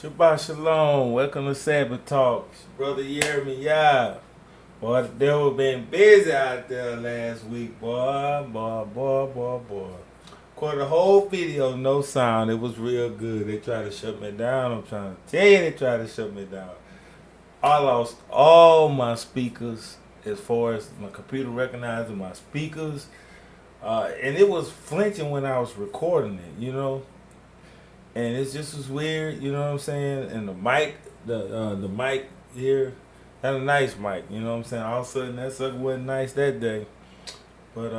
Shabbat shalom. Welcome to Sabbath Talks. Brother Jeremy, yeah. Boy, the devil been busy out there last week, boy. Caught the whole video, no sound. It was real good. They tried to shut me down. I'm trying to tell you, they tried to shut me down. I lost all my speakers as far as my computer recognizing my speakers. And it was flinching when I was recording it. And it's just as weird, you know what I'm saying? And the mic here, had a nice mic, you know what I'm saying? All of a sudden that sucker wasn't nice that day. But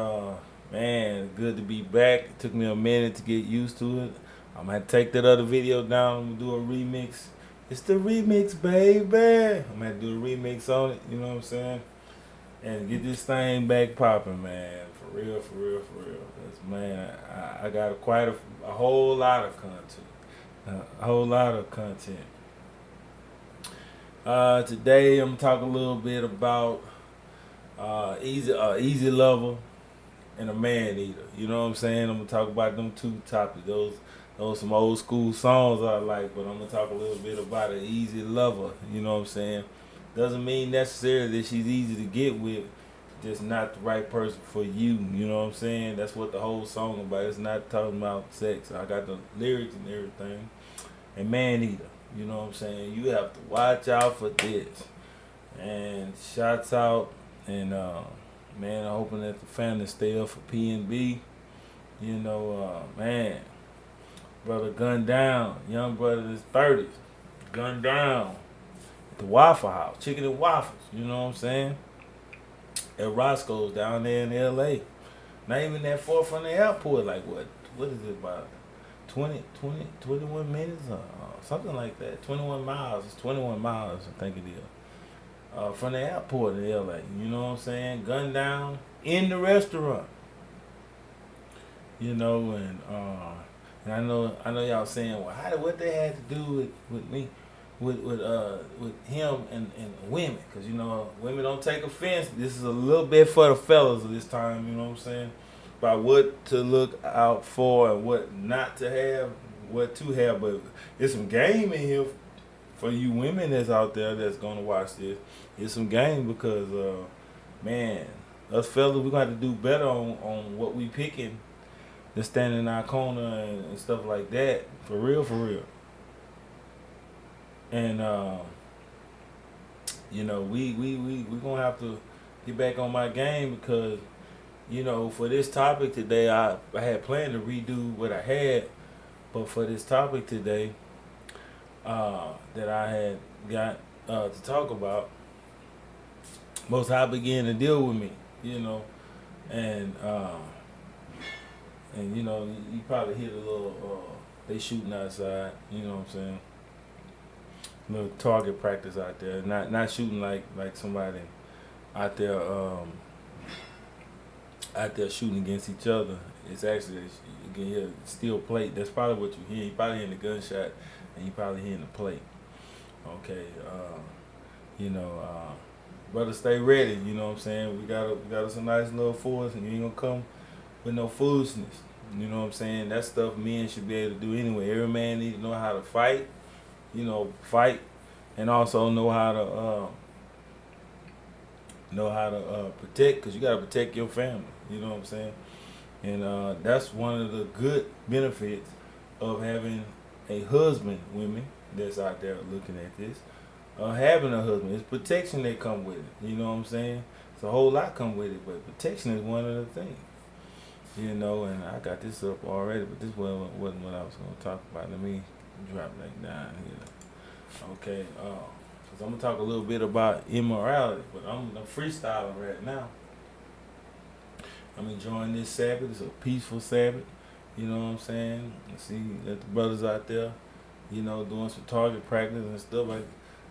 man, good to be back. It took me a minute to get used to it. I'm gonna take that other video down, I'm gonna do a remix. It's the remix, baby. I'm gonna do a remix on it, you know what I'm saying? And get this thing back popping, man. For real. 'Cause, man, I got quite a whole lot of content. A whole lot of content. Today I'm talking a little bit about easy lover and a Maneater. You know what I'm saying? I'm gonna talk about them two topics. Those some old school songs I like, but I'm gonna talk a little bit about an easy lover. You know what I'm saying? Doesn't mean necessarily that she's easy to get with, just not the right person for you. You know what I'm saying? That's what the whole song about. It's not talking about sex. I got the lyrics and everything. And Maneater, you know what I'm saying? You have to watch out for this. And shouts out and man, I'm hoping that the family stay up for P&B. Man, brother gunned down, young brother in his 30s, gunned down at the Waffle House, chicken and waffles, you know what I'm saying? At Roscoe's down there in LA. Not even that far from the airport, like what is it, about 21 minutes or something like that. 21 miles. It's 21 miles, I think it is. From the airport in LA. You know what I'm saying? Gunned down in the restaurant. And I know y'all saying, well, what they had to do with me, with him and women, because women don't take offense. This is a little bit for the fellas this time. You know what I'm saying? About what to look out for and what not to have, what to have. But there's some game in here for you women that's out there that's gonna watch this. It's some game because man, us fellas, we're gonna have to do better on what we picking to stand in our corner and stuff like that. For real. And we gonna have to get back on my game because for this topic today, I had planned to redo what I had, but for this topic today that I had got to talk about, Most High began to deal with me, and you probably hear the little they shooting outside, you know what I'm saying? Little target practice out there, not shooting like somebody out there shooting against each other. It's actually, you can hear steel plate. That's probably what you hear. You probably hearing the gunshot, and you probably hearing the plate. Okay, brother, stay ready. You know what I'm saying? We got us a nice little force, and you ain't gonna come with no foolishness. You know what I'm saying? That stuff men should be able to do anyway. Every man needs to know how to fight. Fight, and also know how to protect, because you got to protect your family. You know what I'm saying? And that's one of the good benefits of having a husband, women that's out there looking at this. Having a husband, it's protection that come with it. You know what I'm saying? It's a whole lot come with it, but protection is one of the things. And I got this up already, but this wasn't what I was going to talk about. Let me drop that down here. Okay, because I'm going to talk a little bit about immorality, but I'm freestyling right now. I'm enjoying this Sabbath. It's a peaceful Sabbath. You know what I'm saying? I see that the brothers out there, doing some target practice and stuff.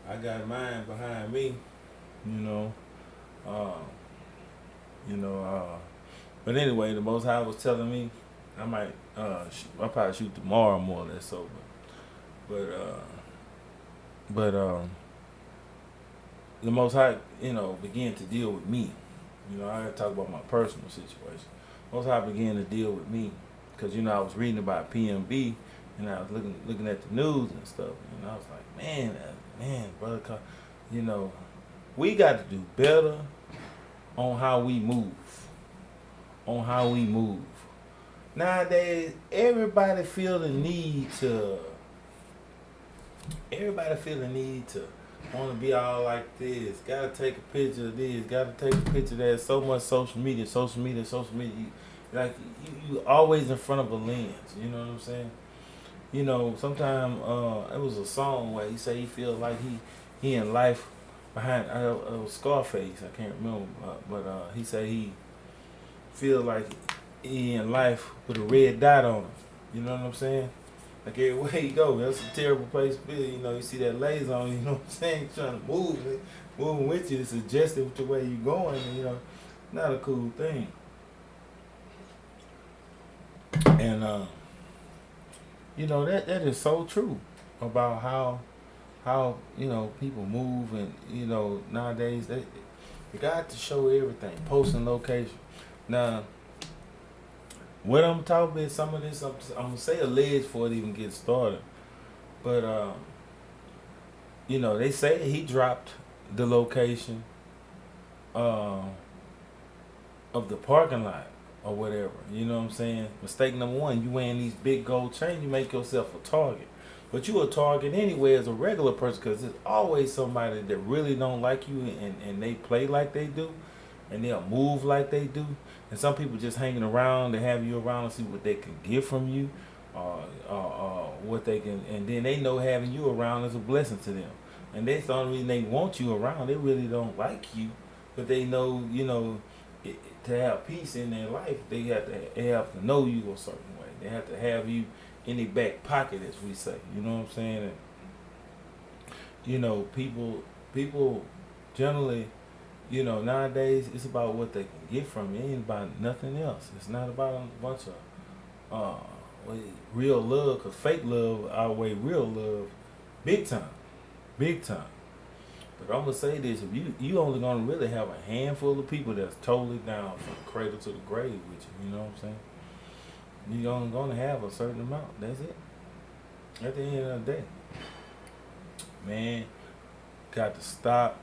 I got mine behind me, But anyway, the Most High was telling me I might, I'll probably shoot tomorrow more or less so, but the Most High, began to deal with me. I gotta talk about my personal situation. Most High began to deal with me because I was reading about PMB and I was looking at the news and stuff, and I was like, man, brother, you know, we got to do better on how we move. On how we move. Nowadays, everybody feel the need to want to be all like this. Gotta take a picture of this. Gotta take a picture of that. So much social media. Like you always in front of a lens. You know what I'm saying? You know, sometimes it was a song where he said he feels like he in life behind. It was Scarface. I can't remember, but he said he feel like he in life with a red dot on him. You know what I'm saying? Like everywhere you go, that's a terrible place to be. You know, you see that laser on you, you know what I'm saying? Trying to moving with you to suggest it with the way you going, and, you know, not a cool thing. And you know, that is so true about how you know people move, and you know nowadays they got to show everything, posting location. Now, what I'm talking about, some of this, I'm gonna say alleged before it even gets started, but you know, they say he dropped the location of the parking lot or whatever. You know what I'm saying? Mistake number one: you wearing these big gold chains, you make yourself a target. But you a target anyway as a regular person, because there's always somebody that really don't like you, and they play like they do, and they'll move like they do. And some people just hanging around, they have you around to see what they can get from you, what they can, and then they know having you around is a blessing to them. And that's the only reason they want you around. They really don't like you, but they know, you know, to have peace in their life, they have to know you a certain way. They have to have you in their back pocket, as we say. You know what I'm saying? And, you know, people generally, you know, nowadays it's about what they can get from you. It ain't about nothing else. It's not about a bunch of real love, because fake love outweigh real love big time. But I'm gonna say this: if you only gonna really have a handful of people that's totally down from the cradle to the grave with you. You know what I'm saying? You're only gonna have a certain amount. That's it. At the end of the day, man, got to stop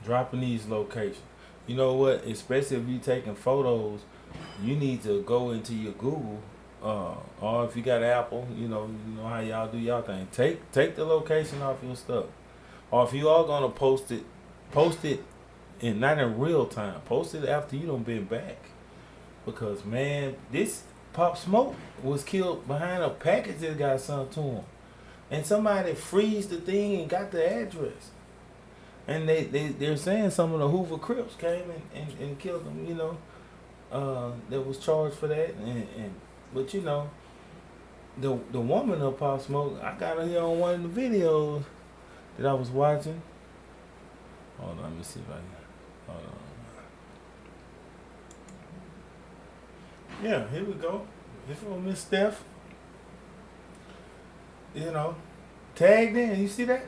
dropping these locations. You know what? Especially if you taking photos, you need to go into your Google, or if you got Apple, you know how y'all do y'all thing. Take the location off your stuff. Or if you are gonna post it and not in real time. Post it after you done been back. Because man, this Pop Smoke was killed behind a package that got sent to him. And somebody freezed the thing and got the address. And they're saying some of the Hoover Crips came and killed him, you know. That was charged for that. But you know, the woman of Pop Smoke, I got her here on one of the videos that I was watching. Hold on, let me see if I can. Hold on. Yeah, here we go. This one, Miss Steph. You know, tagged in. You see that?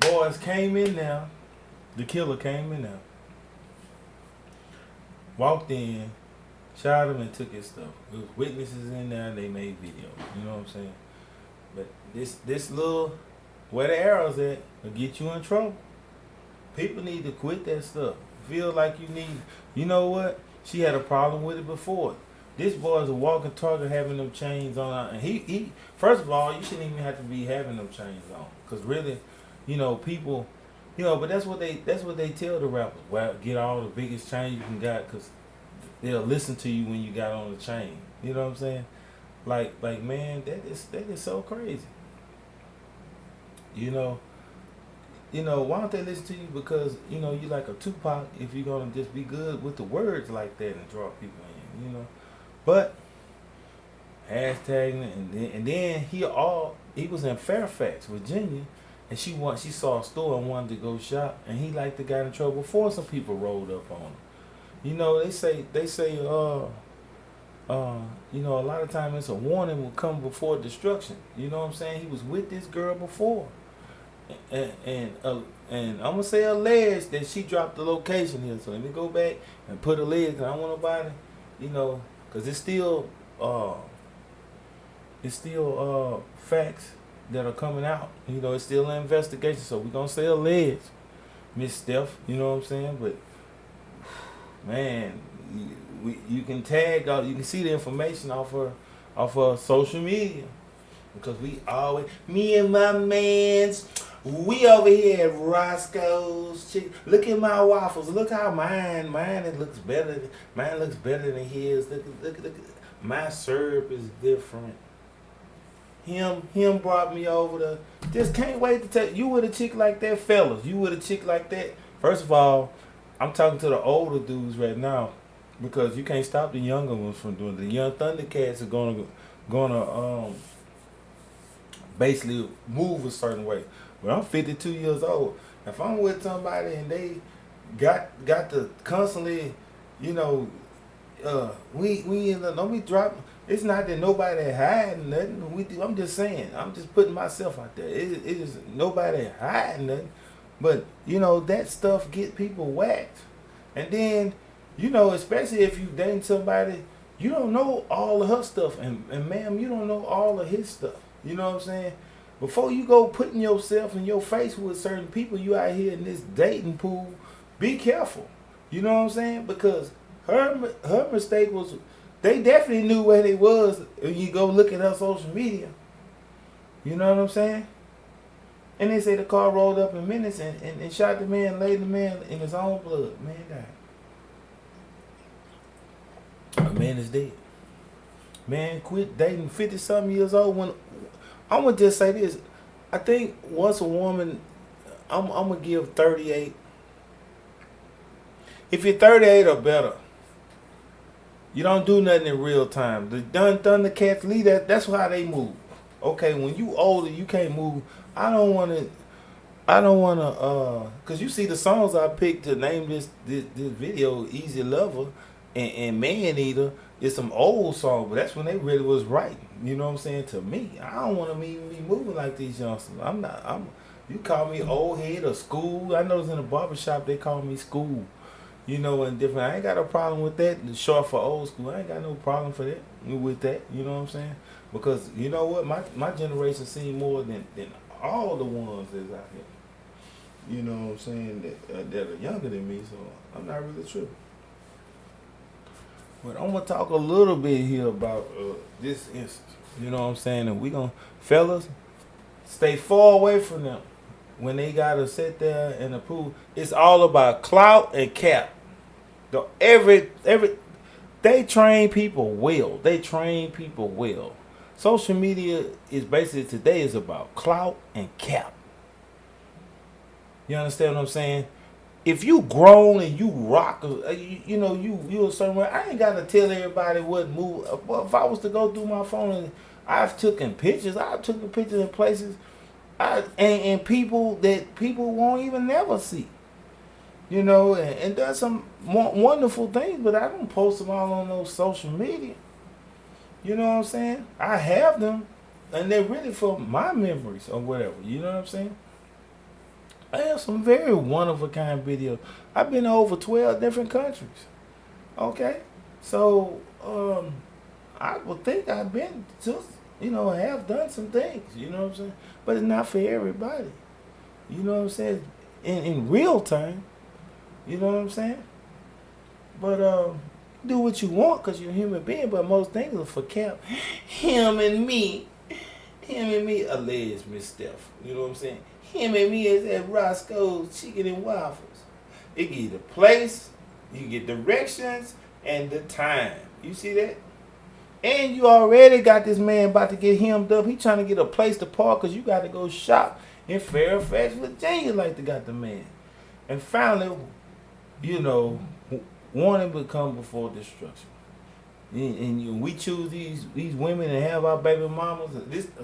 Boys came in now. The killer came in now. Walked in, shot him, and took his stuff. There was witnesses in there. They made video. You know what I'm saying? But this little, where the arrows at, will get you in trouble. People need to quit that stuff. Feel like you need. You know what? She had a problem with it before. This boy is a walking target having them chains on. And he first of all, you shouldn't even have to be having them chains on. Because really, you know, people, you know, but that's what they tell the rappers. Well, get all the biggest chain you can got, because they'll listen to you when you got on the chain. You know what I'm saying? Like man, that is so crazy. You know, why don't they listen to you? Because, you know, you like a Tupac if you're going to just be good with the words like that and draw people in, you know. But, hashtagging, and then he was in Fairfax, Virginia, and she saw a store and wanted to go shop, and he like to got in trouble before some people rolled up on him. You know, they say, you know, a lot of times it's a warning will come before destruction. You know what I'm saying? He was with this girl before. And I'm gonna say alleged that she dropped the location here. So let me go back and put alleged. Cause I don't want nobody, you know, cause it's still, it's still facts that are coming out. You know, it's still an investigation, so we're gonna say alleged, Miss Steph. You know what I'm saying? But man, you can tag out, you can see the information off of social media, because we always, me and my mans, we over here at Roscoe's Chicken. Look at my waffles. Look how mine it looks better. Mine looks better than his. Look. My syrup is different. Him brought me over to. Just can't wait to tell you with a chick like that, fellas. You with a chick like that. First of all, I'm talking to the older dudes right now, because you can't stop the younger ones from doing it. The young Thundercats are gonna basically move a certain way. But I'm 52 years old. If I'm with somebody and they got to constantly, you know, don't be dropping. It's not that nobody hiding nothing. I'm just saying. I'm just putting myself out there. It is nobody hiding nothing. But you know, that stuff get people whacked. And then, you know, especially if you dating somebody, you don't know all of her stuff, and ma'am, you don't know all of his stuff. You know what I'm saying? Before you go putting yourself in your face with certain people, you out here in this dating pool, be careful. You know what I'm saying? Because her mistake was, they definitely knew where they was when you go look at her social media. You know what I'm saying? And they say the car rolled up in minutes and shot the man, laid the man in his own blood. Man died. A man is dead. Man quit dating 50-something years old. When I'm going to just say this. I think once a woman, I'm going to give 38. If you're 38 or better, you don't do nothing in real time. The Thundercats lead that's how they move. Okay, when you older, you can't move. I don't want to, because you see the songs I picked to name this video, Easy Lover and Maneater, is some old songs, but that's when they really was right. You know what I'm saying? To me, I don't want to be moving like these youngsters. You call me old head or school. I know in the barbershop they call me school. You know, and different. I ain't got a problem with that. Short for old school. I ain't got no problem for that. With that. You know what I'm saying? Because you know what, my generation seen more than all the ones that's out here. You know what I'm saying? That are younger than me. So I'm not really tripping. But I'm gonna talk a little bit here about this instance. You know what I'm saying? And we gonna, fellas, stay far away from them when they gotta sit there and approve. It's all about clout and cap. They train people well. Social media is basically today is about clout and cap. You understand what I'm saying? If you grown and you rock, you know, you a certain way. I ain't gotta tell everybody what move. If I was to go through my phone and I've taken pictures in places, and people that people won't even never see. You know, and done some wonderful things, but I don't post them all on those social media. You know what I'm saying? I have them, and they're really for my memories or whatever. You know what I'm saying? I have some very one-of-a-kind videos. I've been to over 12 different countries. Okay? So, I would think I've been to, you know, have done some things. You know what I'm saying? But it's not for everybody. You know what I'm saying? In real time. You know what I'm saying? But, do what you want because you're a human being, but most things are for cap. Him and me, alleged Miss Steph. You know what I'm saying? Him and me is at Roscoe's Chicken and Waffles. It give you the place, you get directions, and the time. You see that? And you already got this man about to get hemmed up. He trying to get a place to park because you got to go shop in Fairfax, Virginia, like they got the man. And finally, you know, warning will come before destruction. And we choose these women and have our baby mamas.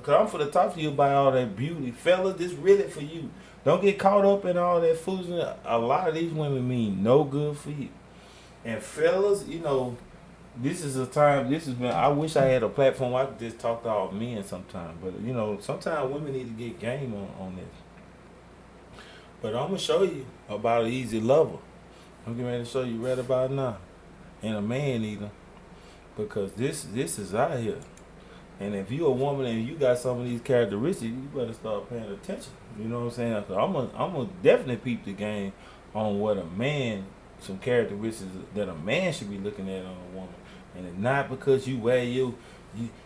Cause I'm for to talk to you about all that beauty, fellas. This really for you. Don't get caught up in all that foolishness. A lot of these women mean no good for you. And fellas, you know, this is a time. This has been. I wish I had a platform where I could just talk to all men sometime. But you know, sometimes women need to get game on this. But I'm gonna show you about an easy lover. I'm getting ready to show you right about now, and a man eater. Because this is out here, And if you a woman and you got some of these characteristics, you better start paying attention. You know what I'm saying? I'm gonna definitely peep the game on what a man, some characteristics that a man should be looking at on a woman, and it's not because you wear you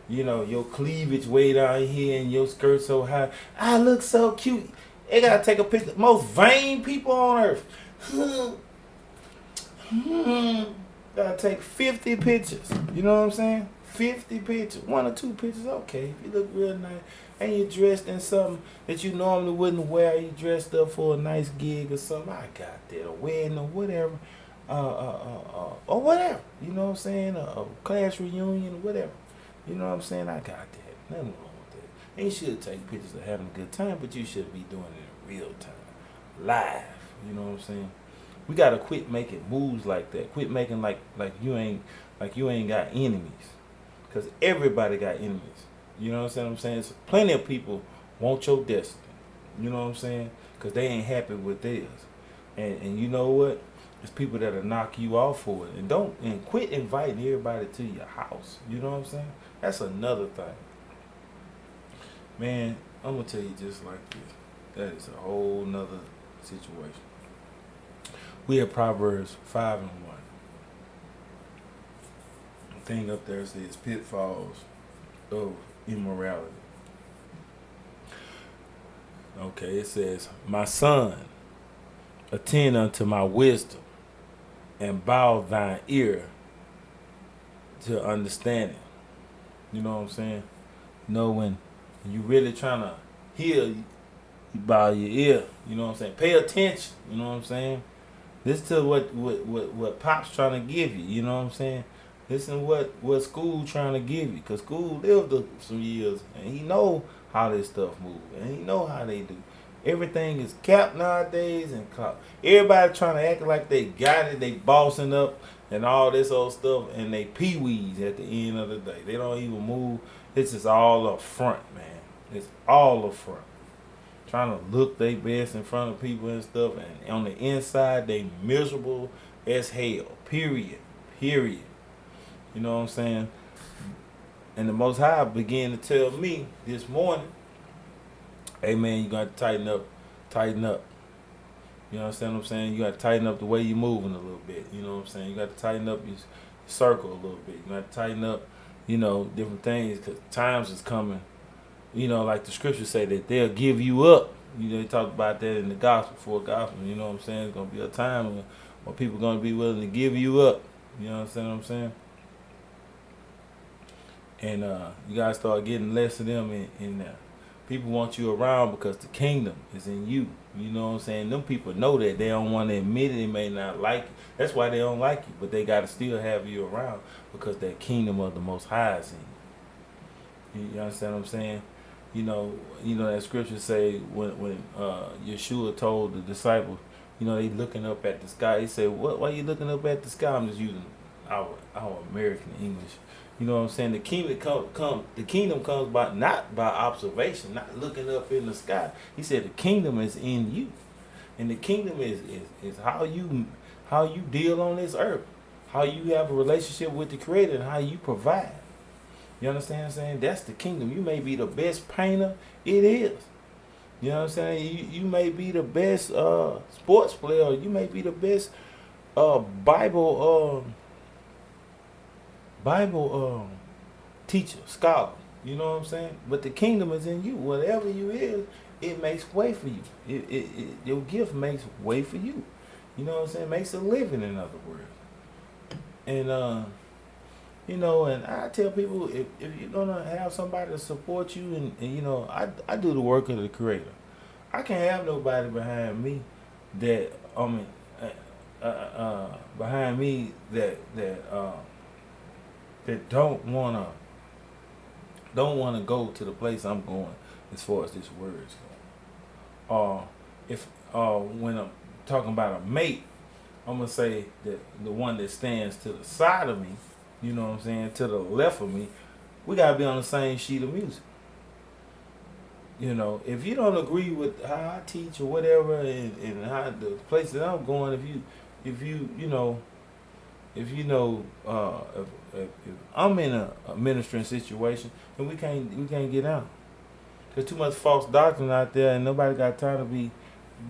know your cleavage way down here and your skirt so high. I look so cute. They gotta take a picture. Most vain people on earth. Gotta take 50 pictures. You know what I'm saying? 50 pictures. 1 or 2 pictures, okay. If you look real nice and you dressed in something that you normally wouldn't wear, you dressed up for a nice gig or something, I got that. A wedding or whatever. Or whatever. You know what I'm saying? A class reunion or whatever. You know what I'm saying? I got that. Nothing wrong with that. And you should take pictures of having a good time, but you should be doing it in real time. Live. You know what I'm saying? We gotta quit making moves like that. Quit making like you ain't got enemies. Cause everybody got enemies. You know what I'm saying? So plenty of people want your destiny. You know what I'm saying? Cause they ain't happy with theirs. And you know what? There's people that'll knock you off for it. And quit inviting everybody to your house. You know what I'm saying? That's another thing. Man, I'm gonna tell you just like this. That is a whole nother situation. We have Proverbs 5:1. The thing up there says pitfalls of immorality. Okay, it says, my son, attend unto my wisdom, and bow thine ear to understanding. You know what I'm saying? Know when you really trying to hear, you bow your ear. You know what I'm saying? Pay attention. You know what I'm saying? Listen to what Pop's trying to give you. You know what I'm saying? Listen to what school trying to give you. Because school lived some years, and he know how this stuff move, and he know how they do. Everything is capped nowadays, and everybody trying to act like they got it, they bossing up, and all this old stuff, and they pee-wees at the end of the day. They don't even move. This is all up front, man. It's all up front. Trying to look their best in front of people and stuff, and on the inside, they miserable as hell. Period. You know what I'm saying? And the Most High began to tell me this morning, hey man, you got to tighten up. You understand what I'm saying? You got to tighten up the way you're moving a little bit. You know what I'm saying? You got to tighten up your circle a little bit. You got to tighten up, different things, because times is coming. Like the scriptures say that they'll give you up. They talk about that in the gospel, for gospel. You know what I'm saying? It's going to be a time when people are going to be willing to give you up. You understand what I'm saying? And you got to start getting less of them in there. People want you around because the kingdom is in you. You know what I'm saying? Them people know that. They don't want to admit it. They may not like it. That's why they don't like you. But they got to still have you around because that kingdom of the Most High is in you. You understand what I'm saying? That scripture say when Yeshua told the disciples, they looking up at the sky. He said, why you looking up at the sky? I'm just using our American English. You know what I'm saying? The kingdom comes not by observation, not looking up in the sky. He said the kingdom is in you. And the kingdom is how you deal on this earth. How you have a relationship with the Creator and how you provide. You understand what I'm saying? That's the kingdom. You may be the best painter. It is. You know what I'm saying? You may be the best sports player. You may be the best Bible teacher, scholar. You know what I'm saying? But the kingdom is in you. Whatever you is, it makes way for you. Your gift makes way for you. You know what I'm saying? Makes a living, in other words. And and I tell people, if you're gonna have somebody to support you, and I do the work of the Creator. I can't have nobody behind me that that don't wanna go to the place I'm going as far as this word is going. When I'm talking about a mate, I'm gonna say that the one that stands to the side of me, you know what I'm saying, to the left of me, we gotta be on the same sheet of music. If you don't agree with how I teach or whatever, and how the place that I'm going, if you if you know, if I'm in a ministering situation, then we can't get out. There's too much false doctrine out there, and nobody got time to be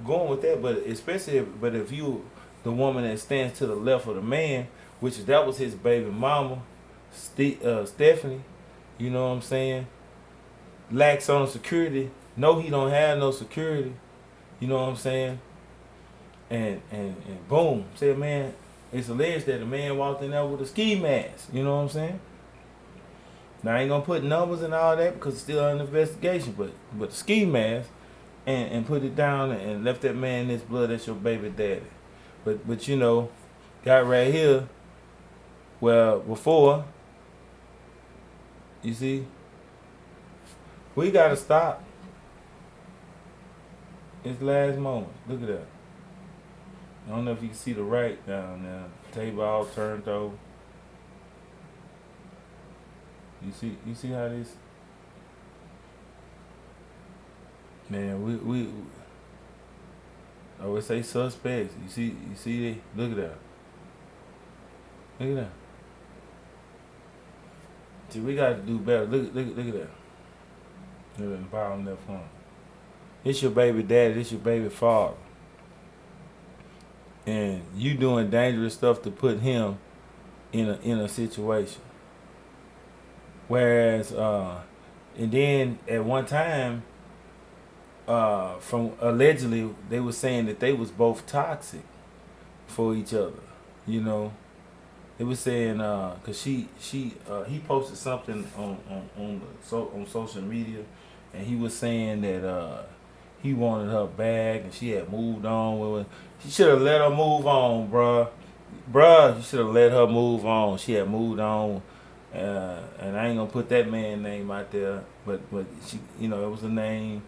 going with that. But especially, if you the woman that stands to the left of the man, which that was his baby mama, Stephanie, you know what I'm saying, lacks on security. No, he don't have no security. You know what I'm saying? And boom, said man, it's alleged that a man walked in there with a ski mask. You know what I'm saying? Now I ain't gonna put numbers and all that because it's still under investigation. But the ski mask and put it down and left that man in his blood. That's your baby daddy. But you know, got right here. Well, before you see, we gotta stop. It's last moment. Look at that. I don't know if you can see the right down there. Table all turned over. You see how this, man, we I would say suspects. You see they look at that. Look at that. See, we got to do better. Look at that. Look at the bottom left corner. It's your baby daddy, this your baby father. And you doing dangerous stuff to put him in a situation. Whereas, and then at one time, from allegedly, they were saying that they was both toxic for each other. You know, they were saying cause he posted something on social media, and he was saying that he wanted her back, and she had moved on with her. She should have let her move on, bruh. You should have let her move on. She had moved on. And I ain't gonna put that man's name out there, but she, you know, it was a name,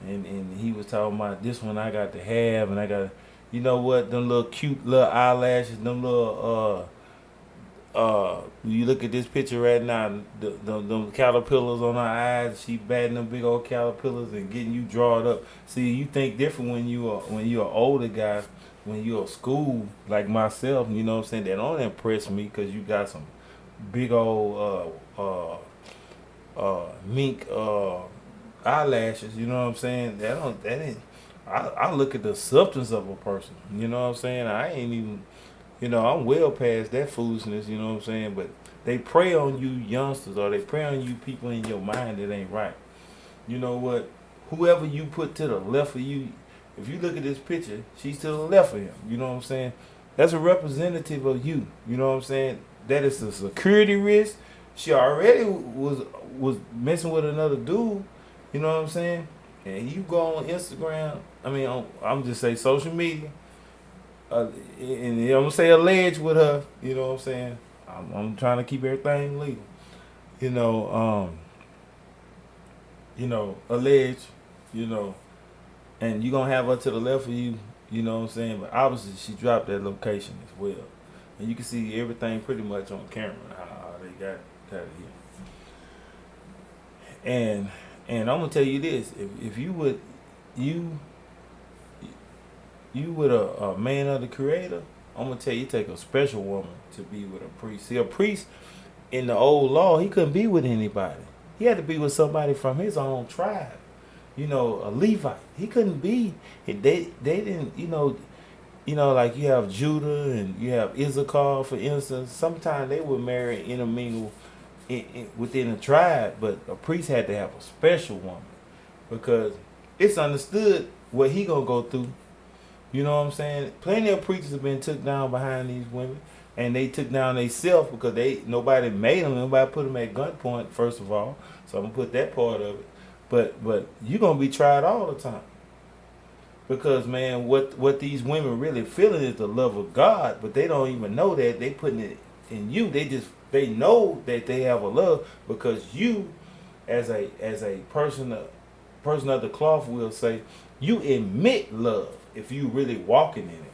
and he was talking about this one I got to have, and I got, you know what, them little cute little eyelashes, them little you look at this picture right now, the caterpillars on her eyes, she batting them big old caterpillars and getting you drawn up. See, you think different when you're an older guy, when you're at school like myself, you know what I'm saying. That don't impress me because you got some big old mink eyelashes, you know what I'm saying? That ain't. I look at the substance of a person, you know what I'm saying? I ain't even, you know, I'm well past that foolishness, you know what I'm saying? But they prey on you youngsters, or they prey on you people in your mind that ain't right. You know what? Whoever you put to the left of you, if you look at this picture, she's to the left of him, you know what I'm saying? That's a representative of you, you know what I'm saying? That is a security risk. She already was messing with another dude. You know what I'm saying? And you go on Instagram. I mean, I'm just say social media. And I'm gonna say alleged with her. You know what I'm saying? I'm trying to keep everything legal. You know, alleged. You know, and you gonna have her to the left of you. You know what I'm saying? But obviously, she dropped that location as well. And you can see everything pretty much on camera, how they got it here. And I'm gonna tell you this: if you would a man of the Creator, I'm gonna tell you, take a special woman to be with a priest. See, a priest in the old law, he couldn't be with anybody. He had to be with somebody from his own tribe. You know, a Levite. He couldn't be. They didn't. You know, like you have Judah and you have Issachar, for instance. Sometimes they would marry and intermingle within a tribe, but a priest had to have a special woman because it's understood what he gonna go through. You know what I'm saying? Plenty of preachers have been took down behind these women, and they took down themselves because nobody made them, nobody put them at gunpoint. First of all, so I'm gonna put that part of it. But you're gonna be tried all the time. Because, man, what these women really feeling is the love of God, but they don't even know that. They putting it in you. They know that they have a love because you, as a person of the cloth, will say, you emit love if you really walking in it.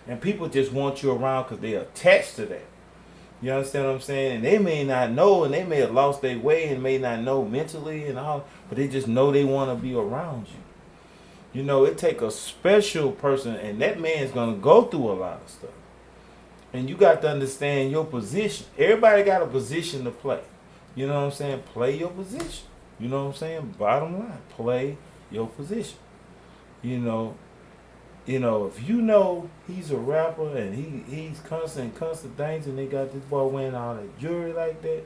And people just want you around because they're attached to that. You understand what I'm saying? And they may not know, and they may have lost their way and may not know mentally and all, but they just know they want to be around you. You know, it take a special person, and that man's going to go through a lot of stuff. And you got to understand your position. Everybody got a position to play. You know what I'm saying? Play your position. You know what I'm saying? Bottom line, play your position. You know, if you know he's a rapper and he's constant things, and they got this boy wearing all that jewelry like that,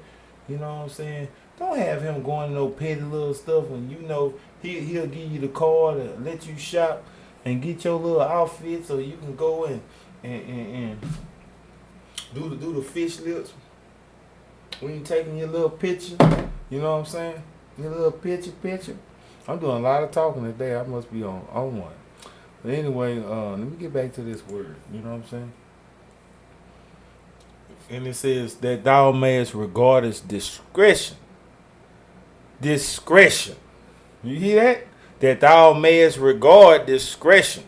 you know what I'm saying? Don't have him going to no petty little stuff when you know he'll give you the card to let you shop and get your little outfit so you can go and do the fish lips when you taking your little picture. You know what I'm saying? Your little picture. I'm doing a lot of talking today. I must be on one. But anyway, let me get back to this word. You know what I'm saying? And it says that thou mayest regard as discretion. Discretion. You hear that? That thou mayest regard discretion.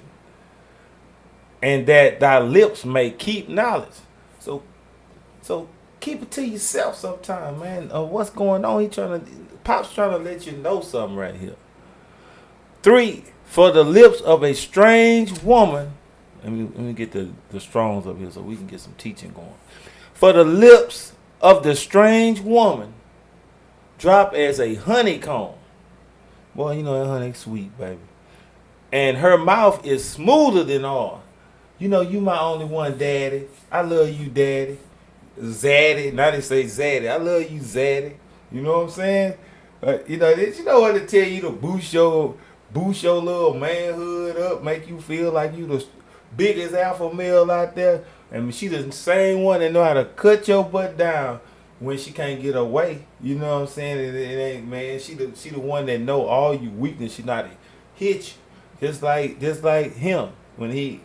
And that thy lips may keep knowledge. So keep it to yourself sometime, man. What's going on? Pop's trying to let you know something right here. 3, for the lips of a strange woman. Let me get the Strongs up here so we can get some teaching going. For the lips of the strange woman drop as a honeycomb. Boy, you know that honey's sweet, baby. And her mouth is smoother than oil. You know, you my only one, daddy. I love you, daddy. Zaddy. Now they say Zaddy. I love you, Zaddy. You know what I'm saying? You know what to tell you to boost your little manhood up, make you feel like you the biggest alpha male out there. And she the same one that know how to cut your butt down when she can't get away. You know what I'm saying? It ain't, man. She the one that know all you weakness. She not to hit you. Just like him when he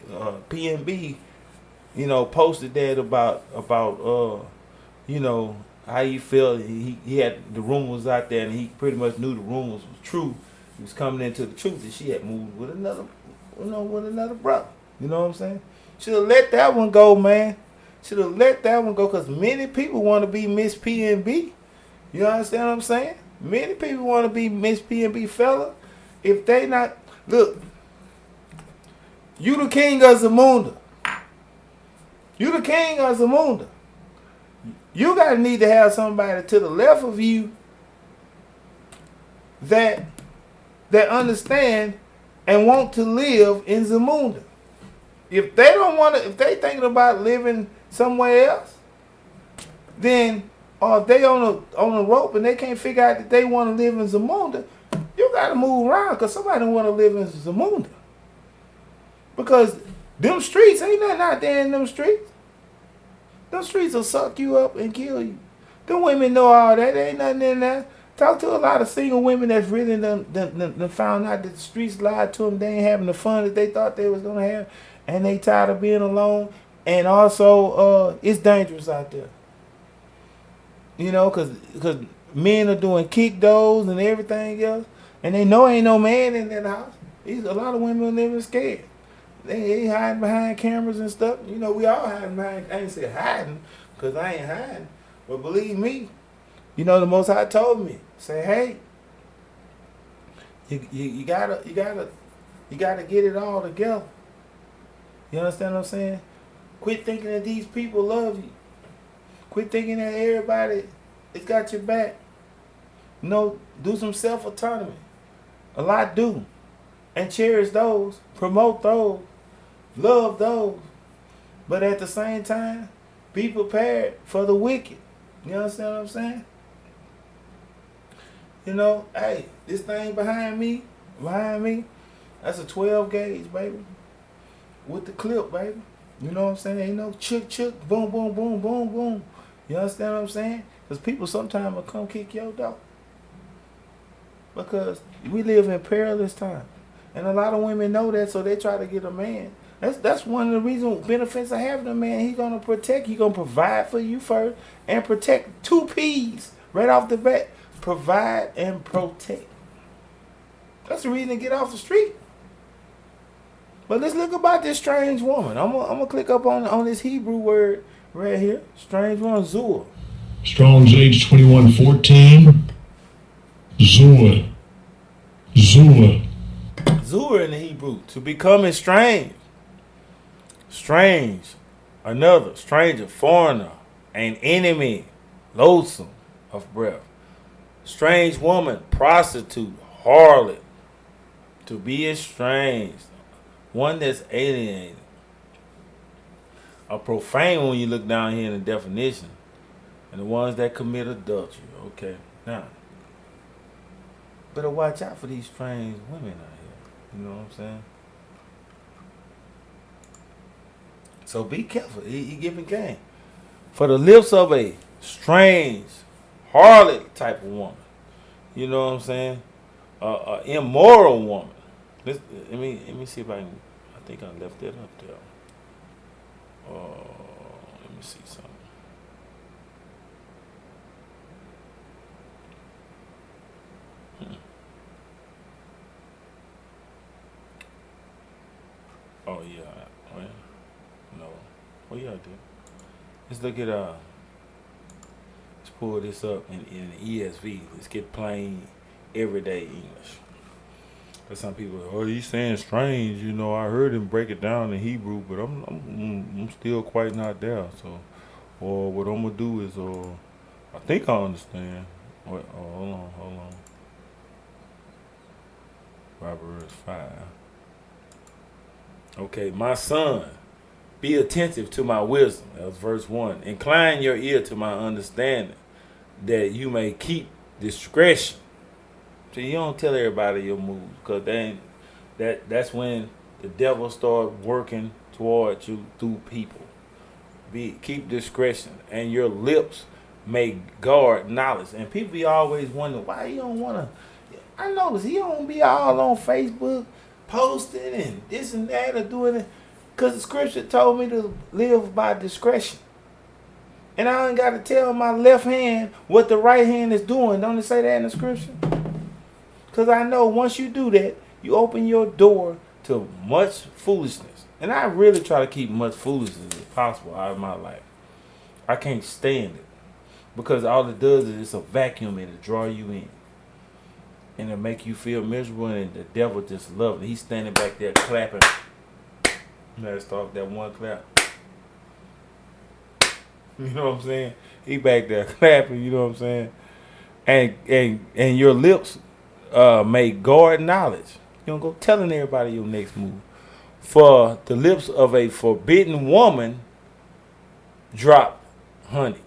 PNB, you know, posted that about you know, how he felt. He had the rumors out there, and he pretty much knew the rumors was true. He was coming into the truth, and she had moved with another brother. You know what I'm saying? Should have let that one go, man. Should have let that one go, because many people want to be Miss PNB. You understand what I'm saying? Many people want to be Miss PNB, fella. If they not, look, you the king of Zamunda. You the king of Zamunda. You gotta need to have somebody to the left of you that understand and want to live in Zamunda. If they don't want to, if they thinking about living somewhere else, then, or if they on a rope and they can't figure out that they want to live in Zamunda, you gotta move around, because somebody want to live in Zamunda. Because them streets ain't nothing out there in them streets. Them streets will suck you up and kill you. Them women know all that. There ain't nothing in there. Talk to a lot of single women that's really done found out that the streets lied to them. They ain't having the fun that they thought they was going to have. And they tired of being alone. And also, it's dangerous out there. You know, because men are doing kick doors and everything else. And they know ain't no man in that house. A lot of women living scared. They hiding behind cameras and stuff. You know, we all hiding behind. I ain't say hiding, because I ain't hiding. But believe me, you know, the Most High told me, say, hey, you gotta get it all together. You understand what I'm saying? Quit thinking that these people love you. Quit thinking that everybody has got your back. You know, do some self-autonomy. A lot do. And cherish those. Promote those. Love those. But at the same time, be prepared for the wicked. You understand what I'm saying? You know, hey, this thing behind me, that's a 12 gauge, baby. With the clip, baby. You know what I'm saying? Ain't no chick, boom, boom, boom, boom, boom. You understand what I'm saying? Because people sometimes will come kick your door. Because we live in perilous times. And a lot of women know that, so they try to get a man. That's one of the reasons, benefits of having a man. He's going to protect. He's going to provide for you first and protect. 2 P's right off the bat. Provide and protect. That's the reason to get off the street. But let's look about this strange woman. I'm gonna click up on this Hebrew word right here. Strange woman, Zur. Strong's age 2114. Zur. Zur in the Hebrew. To become estranged. Strange. Another, stranger, foreigner, an enemy, loathsome of breath. Strange woman, prostitute, harlot, to be estranged, one that's alienated. A profane when you look down here in the definition. And the ones that commit adultery. Okay. Now, better watch out for these strange women out here. You know what I'm saying? So be careful. He giving game. For the lips of a strange, harlot type of woman. You know what I'm saying? Immoral woman. Let me see if I can. I think I left that up there. Let me see something. Oh yeah. Well, no. Well yeah, I did. Let's look at let's pull this up in the ESV. Let's get plain everyday English. Cause some people, oh, he's saying strange. You know, I heard him break it down in Hebrew, but I'm still quite not there. So, or what I'm gonna do is, I think I understand. Wait, hold on. Proverbs 5. Okay, my son, be attentive to my wisdom. That was verse 1. Incline your ear to my understanding, that you may keep discretion. So you don't tell everybody your moves, because that's when the devil start working toward you through people. Keep discretion, and your lips may guard knowledge. And people be always wondering why you don't want to. I notice he don't be all on Facebook posting and this and that or doing it, because the scripture told me to live by discretion. And I ain't got to tell my left hand what the right hand is doing. Don't it say that in the scripture? Because I know once you do that, you open your door to much foolishness. And I really try to keep much foolishness as possible out of my life. I can't stand it. Because all it does is it's a vacuum and it draw you in. And it make you feel miserable, and the devil just loves it. He's standing back there clapping. Let's start that one clap. You know what I'm saying? He back there clapping, you know what I'm saying? And your lips may guard knowledge. You don't go telling everybody your next move. For the lips of a forbidden woman drop honey,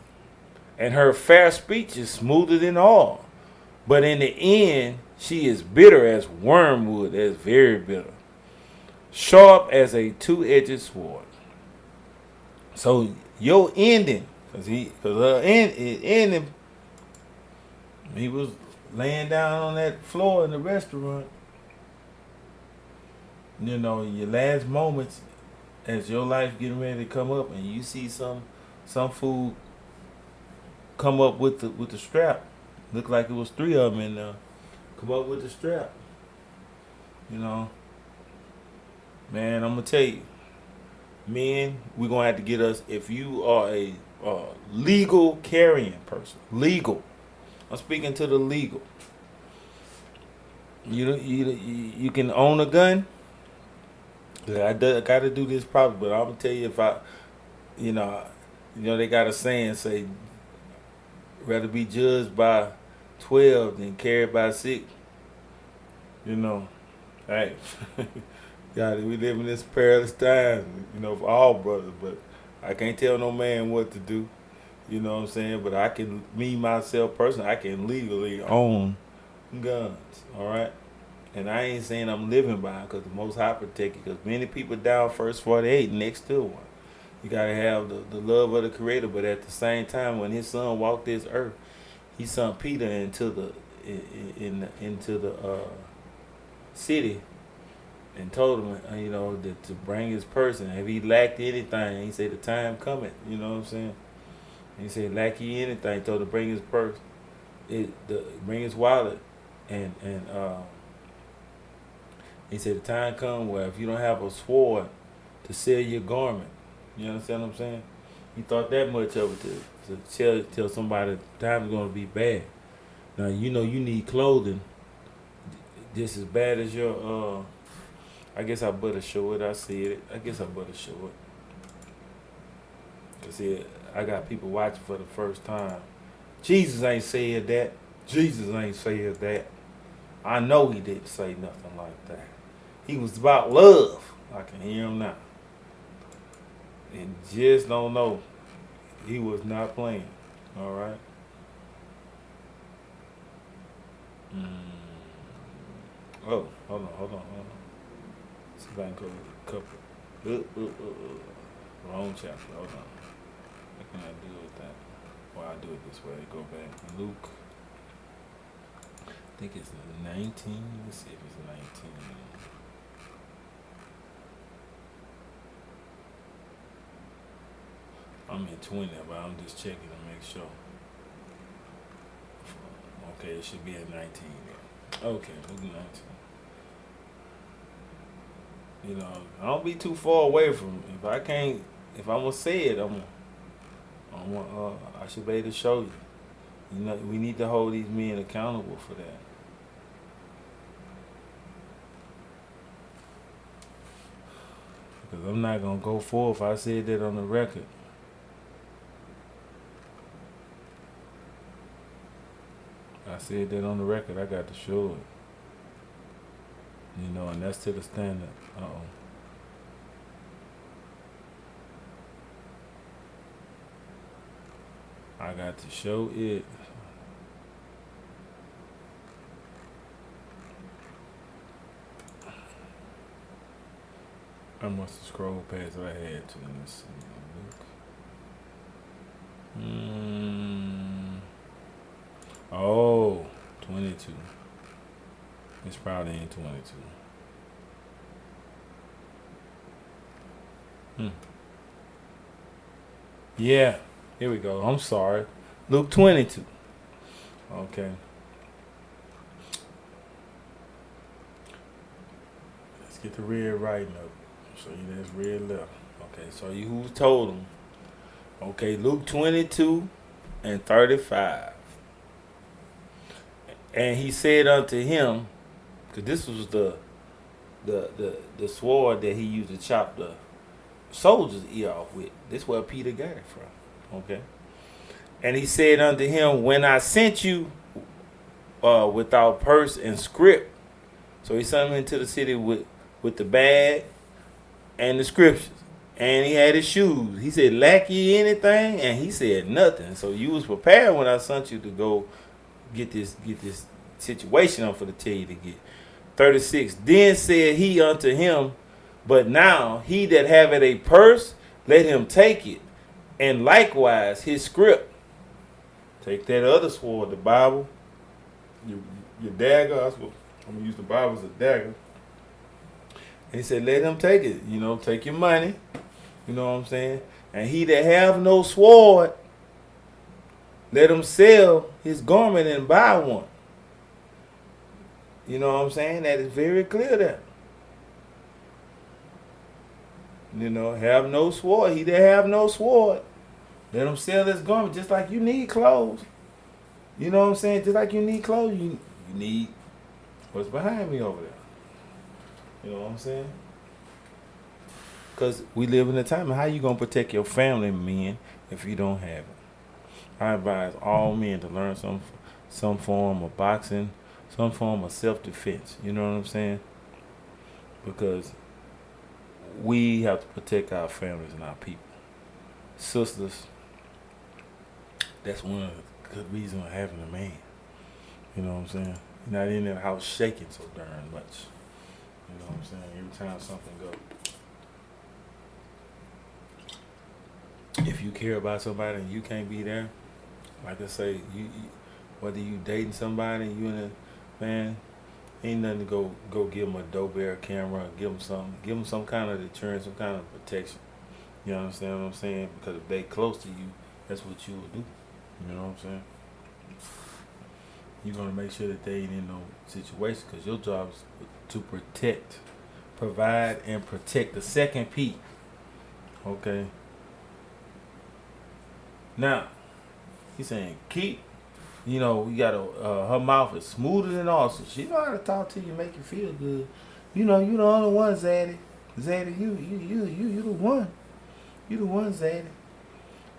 and her fair speech is smoother than oil. But in the end, she is bitter as wormwood, as very bitter, sharp as a two-edged sword. So your ending, because her ending, he was laying down on that floor in the restaurant. You know, your last moments, as your life getting ready to come up, and you see some food come up with the strap. Looked like it was 3 of them in there. Come up with the strap. You know, man, I'm gonna tell you, men, we're gonna have to get us. If you are a legal carrying person, legal. I'm speaking to the legal. You can own a gun. I got to do this probably, but I'm gonna tell you, if I, you know, they got a saying, say, rather be judged by 12 than carried by 6. You know, hey, God, we live in this perilous time, for all brothers, but I can't tell no man what to do. You know what I'm saying? But I can, myself personally, I can legally own guns, all right? And I ain't saying I'm living by them, because the Most High protect you, because many people down first 48 next to one. You got to have the love of the Creator, but at the same time, when his son walked this earth, he sent Peter into the city and told him, to bring his person. If he lacked anything, he said, the time coming. You know what I'm saying? And he said, lack he anything, he told him to bring his purse, bring his wallet, and he said, the time come where if you don't have a sword to sell your garment, you understand what I'm saying? He thought that much of it to tell somebody time's going to be bad. Now, you need clothing just as bad as your, I guess I better show it. I see it. I guess I better show it. Cause see, I got people watching for the first time. Jesus ain't said that. Jesus ain't said that. I know he didn't say nothing like that. He was about love. I can hear him now. And just don't know. He was not playing. All right. Oh, hold on. See if I can go with a couple. Wrong chapter. Hold on. What can I do with that? Well, I do it this way. Go back. Luke. I think it's 19. Let's see if it's 19. I'm in 20, but I'm just checking to make sure. Okay, it should be at 19. Yeah. Okay, Luke 19. You know, I don't be too far away from. If I can't, if I'm gonna say it, I should be able to show you. You know, we need to hold these men accountable for that. Because I'm not gonna go forward if I said that on the record. I said that on the record. I got to show it. You know, and that's to the standard. I got to show it. I must have scrolled past what I had to. Let's see. Oh, 22. It's probably in 22. Yeah, here we go. I'm sorry. Luke 22. Okay. Let's get the red right up. So you that's red left. Okay, so you who told him? Okay, Luke 22 and 35. And he said unto him, because this was the sword that he used to chop the soldier's ear off with. This is where Peter got it from. Okay. And he said unto him, when I sent you without purse and scrip. So he sent him into the city with the bag and the scriptures. And he had his shoes. He said, lack ye anything? And he said nothing. So you was prepared when I sent you to go get this situation I'm for to tell you to get. 36. Then said he unto him, but now he that haveth a purse, let him take it, and likewise his scrip. Take that other sword, the Bible, your dagger. I'm gonna use the Bible as a dagger. And he said, let him take it. You know, take your money. You know what I'm saying? And he that have no sword, let him sell his garment and buy one. You know what I'm saying? That is very clear there. You know, have no sword. He that have no sword, let him sell his garment. Just like you need clothes. You know what I'm saying? Just like you need clothes, you need what's behind me over there. You know what I'm saying? Because we live in a time of how you going to protect your family, men, if you don't have it. I advise all men to learn some form of boxing, some form of self-defense. You know what I'm saying? Because we have to protect our families and our people. Sisters, that's one of the good reasons of having a man. You know what I'm saying? You're not in that house shaking so darn much. You know what I'm saying? Every time something goes. If you care about somebody and you can't be there, like I say, you whether you dating somebody, you in a man, ain't nothing to go give them a dope air camera, give them some kind of deterrence, some kind of protection. You understand what I'm saying? Because if they close to you, that's what you will do. You know what I'm saying? You're gonna make sure that they ain't in no situation, because your job is to protect, provide, and protect. The second P. Okay. Now, he's saying keep. You know, you got her mouth is smoother than awesome. She know how to talk to you, make you feel good. You know, you the only one, Zaddy. Zaddy, you the one. You the one, Zaddy.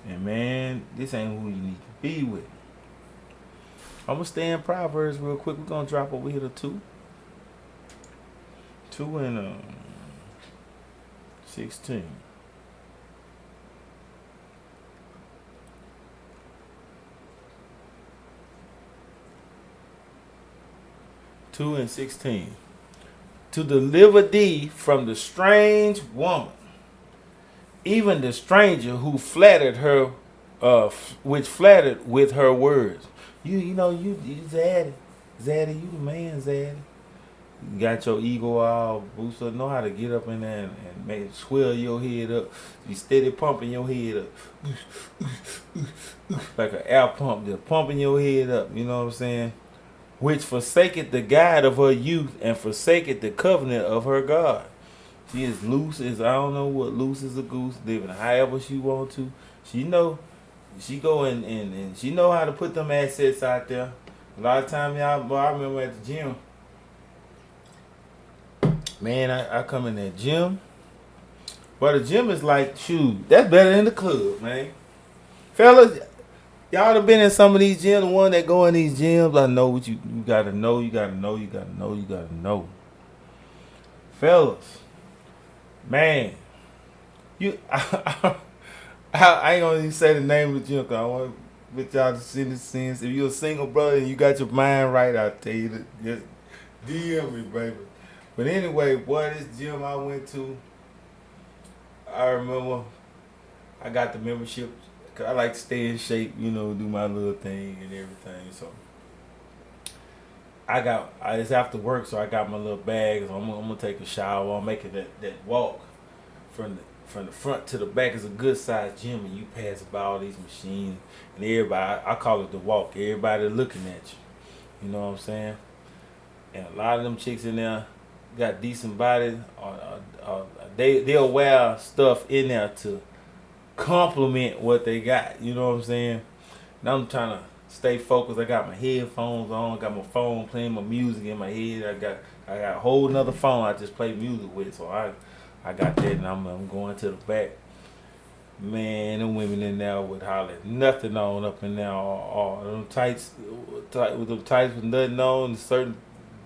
And man, this ain't who you need to be with. I'm gonna stay in Proverbs real quick. We're gonna drop over here to 2 and 16. 2 and 16. To deliver thee from the strange woman, even the stranger who flattered her, which flattered with her words. You Zaddy, you the man, Zaddy. You got your ego all boosted. Know how to get up in there and make swell your head up. You steady pumping your head up like an air pump, just pumping your head up. You know what I'm saying? Which forsaketh the guide of her youth and forsaketh the covenant of her God. She is loose as I don't know what, loose as a goose, living however she want to. She know, she go and she know how to put them assets out there. A lot of time, y'all, I remember at the gym, man, I come in that gym. But the gym is like, shoot, that's better than the club, man. Fellas, y'all have been in some of these gyms, the one that go in these gyms, I know what you gotta know, you gotta know. Fellas, man, I ain't gonna even say the name of the gym, cause I want with y'all to see the scenes. If you're a single brother and you got your mind right, I'll tell you to just DM me, baby. But anyway, boy, this gym I went to, I remember I got the membership. Cause I like to stay in shape, do my little thing and everything. So it's after work, so I got my little bag. So I'm gonna take a shower. I'm making that walk from the front to the back. Is a good sized gym, and you pass by all these machines and everybody. I call it the walk. Everybody looking at you. You know what I'm saying? And a lot of them chicks in there got decent bodies. They'll wear stuff in there to compliment what they got. You know what I'm saying? And I'm trying to stay focused. I got my headphones on. I got my phone playing my music in my head. I got a whole nother phone I just play music with. So I got that, and I'm going to the back. Man, them women in there would holler nothing on up in there. All them tights with them tights with nothing on in certain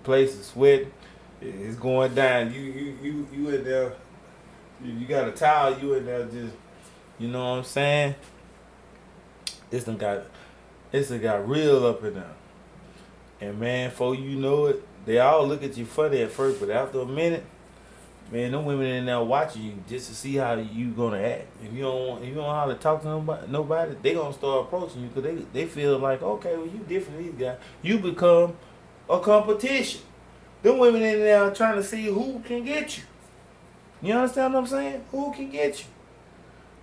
places, sweating. It's going down. You in there. You got a towel. You in there just. You know what I'm saying? This done got real up in there. And man, before you know it, they all look at you funny at first, but after a minute, man, them women in there watching you just to see how you gonna act. If you don't know how to talk to nobody, they gonna start approaching you because they feel like, okay, well, you different than these guys. You become a competition. Them women in there trying to see who can get you. You understand what I'm saying? Who can get you?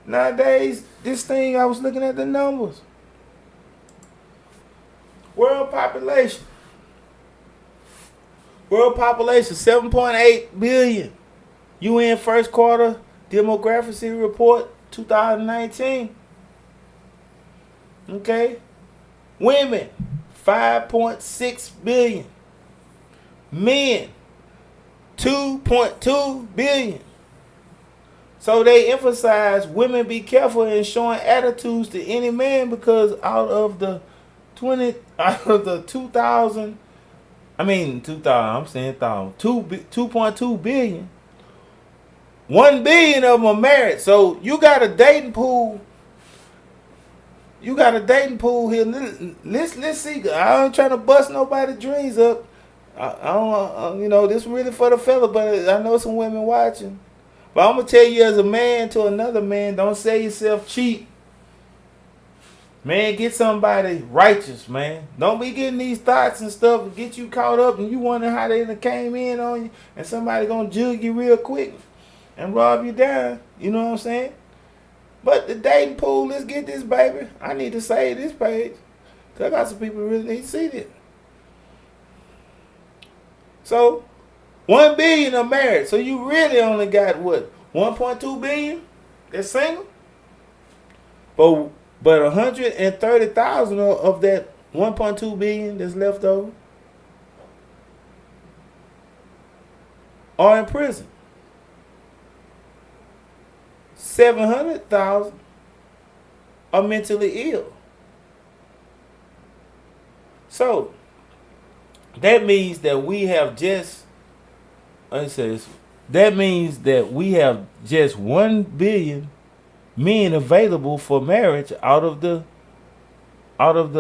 Nowadays, this thing, I was looking at the numbers. World population, 7.8 billion. UN first quarter demography report 2019. Okay. Women, 5.6 billion. Men, 2.2 billion. So they emphasize women be careful in showing attitudes to any man because out of the 2,000, I'm saying 2.2 billion, 1 billion of them are married. So you got a dating pool. Here. Let's see. I ain't trying to bust nobody's dreams up. I don't, this is really for the fella, but I know some women watching. But I'm going to tell you as a man to another man, don't sell yourself cheap. Man, get somebody righteous, man. Don't be getting these thoughts and stuff and get you caught up and you wonder how they came in on you and somebody going to jug you real quick and rob you down. You know what I'm saying? But the dating pool, let's get this, baby. I need to save this page because I got some people who really need to see this. So, 1 billion are married. So you really only got what? 1.2 billion that's single? But 130,000 of that 1.2 billion that's left over are in prison. 700,000 are mentally ill. So that means that we have just, it says, that means that we have just 1 billion men available for marriage out of the I don't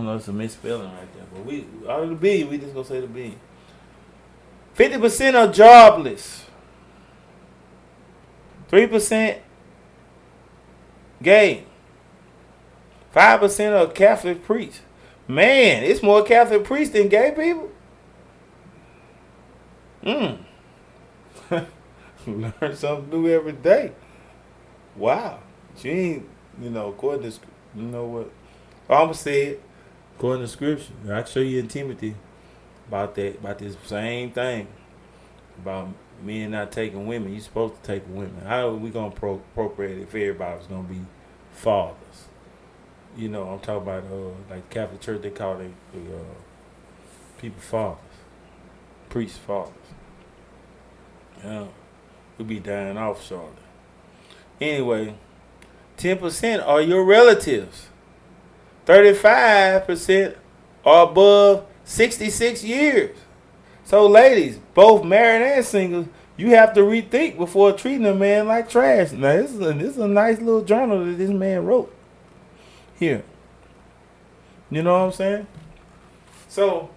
know, it's a misspelling right there, but we out of the billion, we just gonna say the billion. 50% are jobless. 3% gay. 5% are Catholic priests. Man, it's more Catholic priests than gay people. Learn something new every day. Wow. She ain't, according to, what? I'm going to say it. According to scripture. I show you in Timothy about this same thing. About men not taking women. You're supposed to take women. How are we going to appropriate it if everybody's going to be fathers? I'm talking about, like the Catholic Church, they call it people fathers. Priests fathers. We'll be dying off shortly. Anyway, 10% are your relatives. 35% are above 66 years. So ladies, both married and single, you have to rethink before treating a man like trash. Now, this is a nice little journal that this man wrote here. You know what I'm saying? So,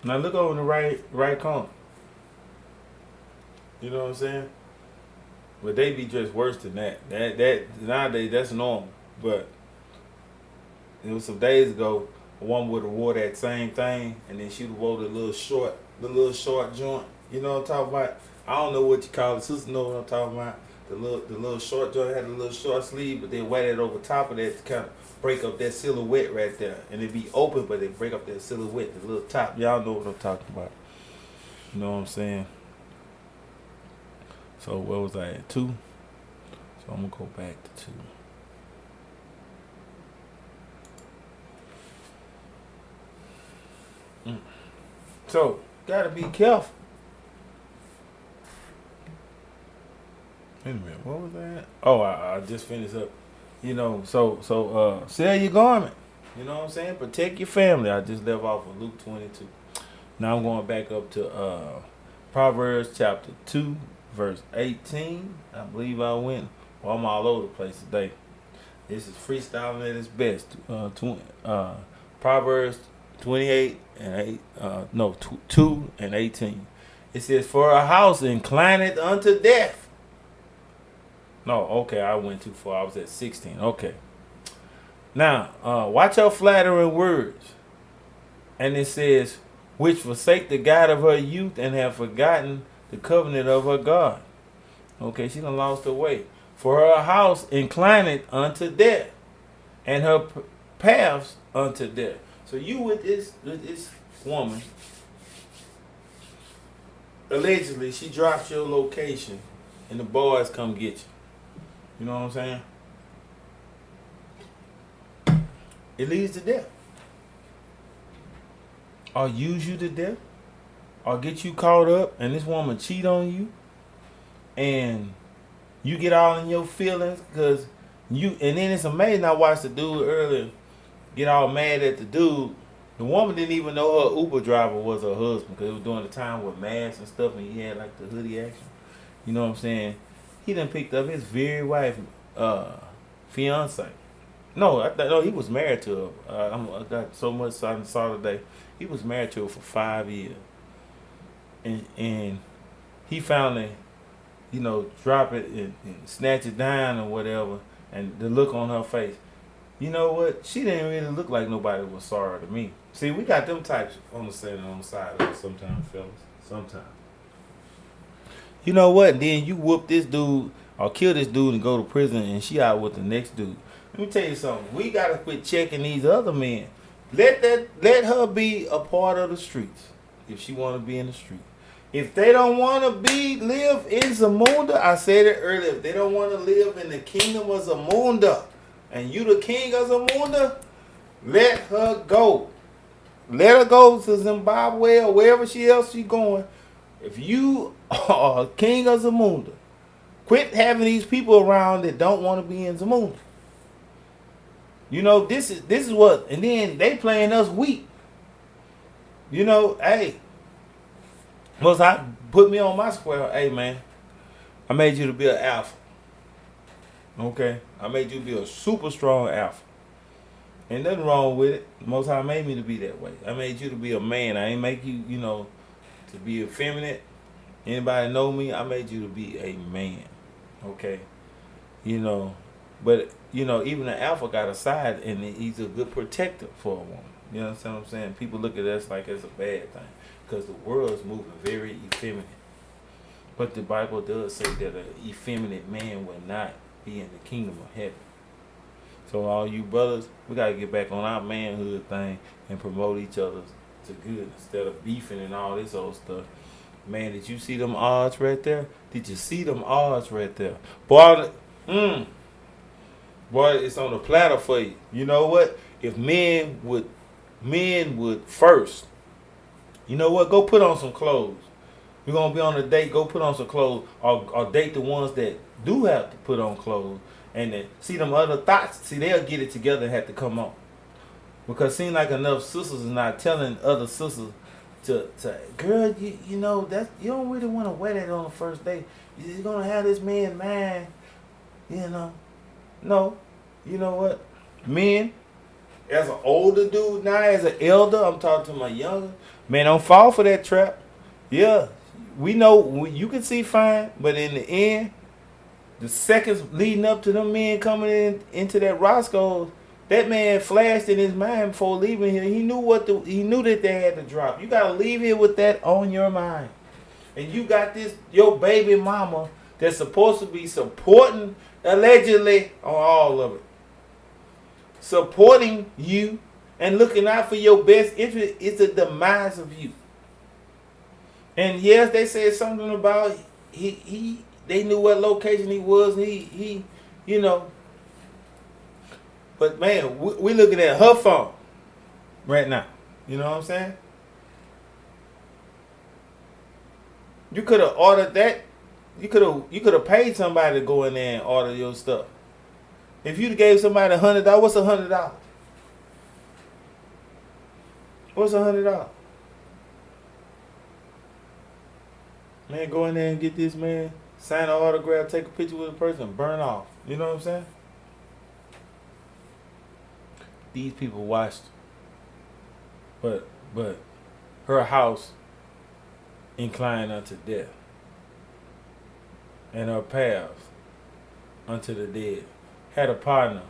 now look over in the right corner. You know what I'm saying? But they be dressed worse than that. That nowadays that's normal. But it was some days ago, a woman would have wore that same thing, and then she'd have wore the little short joint. You know what I'm talking about? I don't know what you call it. Sister know what I'm talking about. The little short joint had a little short sleeve, but they wear it over top of that to kind of break up that silhouette right there. And it be open, but they break up that silhouette, the little top. Y'all know what I'm talking about. You know what I'm saying? So where was I at? 2? So I'm going to go back to 2. So, got to be careful. Wait a minute, what was that? Oh, I just finished up. So sell your garment. You know what I'm saying? Protect your family. I just left off of Luke 22. Now I'm going back up to Proverbs chapter 2, verse 18. I believe I went. Well, I'm all over the place today. This is freestyling at its best. Proverbs 28 and 2 and 18. It says, "For a house inclineth unto death." No, okay, I went too far. I was at 16. Okay. Now, watch her flattering words. And it says, "which forsake the God of her youth and have forgotten the covenant of her God." Okay, she done lost her way. "For her house inclineth unto death, and her paths unto death." So you with this woman, allegedly she drops your location, and the boys come get you. You know what I'm saying? It leads to death. Or use you to death. Or get you caught up and this woman cheat on you. And you get all in your feelings because and then it's amazing. I watched the dude earlier get all mad at the dude. The woman didn't even know her Uber driver was her husband because it was during the time with masks and stuff and he had like the hoodie action. You know what I'm saying? He done picked up his very wife, fiance. No, he was married to her. I got so much I saw today. He was married to her for 5 years. And he finally, drop it and snatch it down or whatever. And the look on her face. You know what? She didn't really look like nobody was sorry to me. See, we got them types on the side of us sometimes, fellas. Sometimes. You know what? Then you whoop this dude or kill this dude and go to prison and she out with the next dude. Let me tell you something. We gotta quit checking these other men. Let her be a part of the streets if she wanna be in the street. If they don't wanna live in Zamunda, I said it earlier. If they don't wanna live in the kingdom of Zamunda, and you the king of Zamunda, let her go. Let her go to Zimbabwe or wherever else she's going. If you are king of Zamunda, Quit having these people around that don't want to be in the movement. You know, this is what, and then they playing us weak. You know, hey, once I put me on my square, hey man, I made you to be an alpha. Okay? I made you to be a super strong alpha. Ain't nothing wrong with it. Most High made me to be that way. I made you to be a man. I ain't make you, you know, to be effeminate. Anybody know me? I made you to be a man. Okay? You know, but, you know, even the alpha got a side, and he's a good protector for a woman. You know what I'm saying? People look at us like it's a bad thing because the world is moving very effeminate. But the Bible does say that an effeminate man will not be in the kingdom of heaven. So all you brothers, we got to get back on our manhood thing and promote each other to good instead of beefing and all this old stuff. Man, did you see them odds right there? Did you see them odds right there? Boy, boy, it's on the platter for you. You know what? If men would first, you know what? Go put on some clothes. You're going to be on a date, go put on some clothes or date the ones that do have to put on clothes. And then see them other thoughts, see they'll get it together and have to come on. Because it seems like enough sisters is not telling other sisters to girl, you know, that you don't really want to wear that on the first date. You're gonna have this man mind, you know. No. You know what? Men, as an older dude now, as an elder, I'm talking to my younger, man, don't fall for that trap. Yeah. We know you can see fine, but in the end, the seconds leading up to them men coming into that Roscoe's, that man flashed in his mind before leaving here. He knew that they had to drop. You gotta leave here with that on your mind. And you got your baby mama that's supposed to be supporting, allegedly, on all of it. Supporting you and looking out for your best interest is the demise of you. And yes, they said something about they knew what location he was, and he you know. But man, we looking at her phone right now. You know what I'm saying? You could have ordered that. You could have paid somebody to go in there and order your stuff. If you gave somebody $100, what's $100? What's $100? Man, go in there and get this man, sign an autograph, take a picture with a person, burn off. You know what I'm saying? These people watched, but her house inclined unto death, and her paths unto the dead. Had a partner,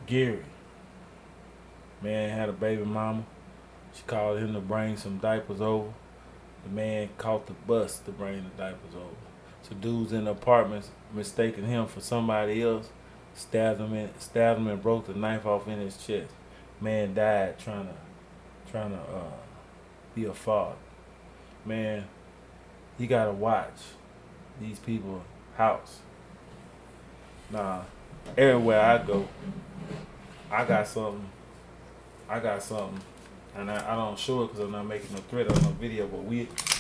Gary. Man had a baby mama. She called him to bring some diapers over. The man caught the bus to bring the diapers over. So dudes in the apartments mistaking him for somebody else, stabbed him and broke the knife off in his chest. Man died trying to be a father. Man, you gotta watch these people's house. Nah, everywhere I go, I got something, and I don't show it because I'm not making no threat on no video. But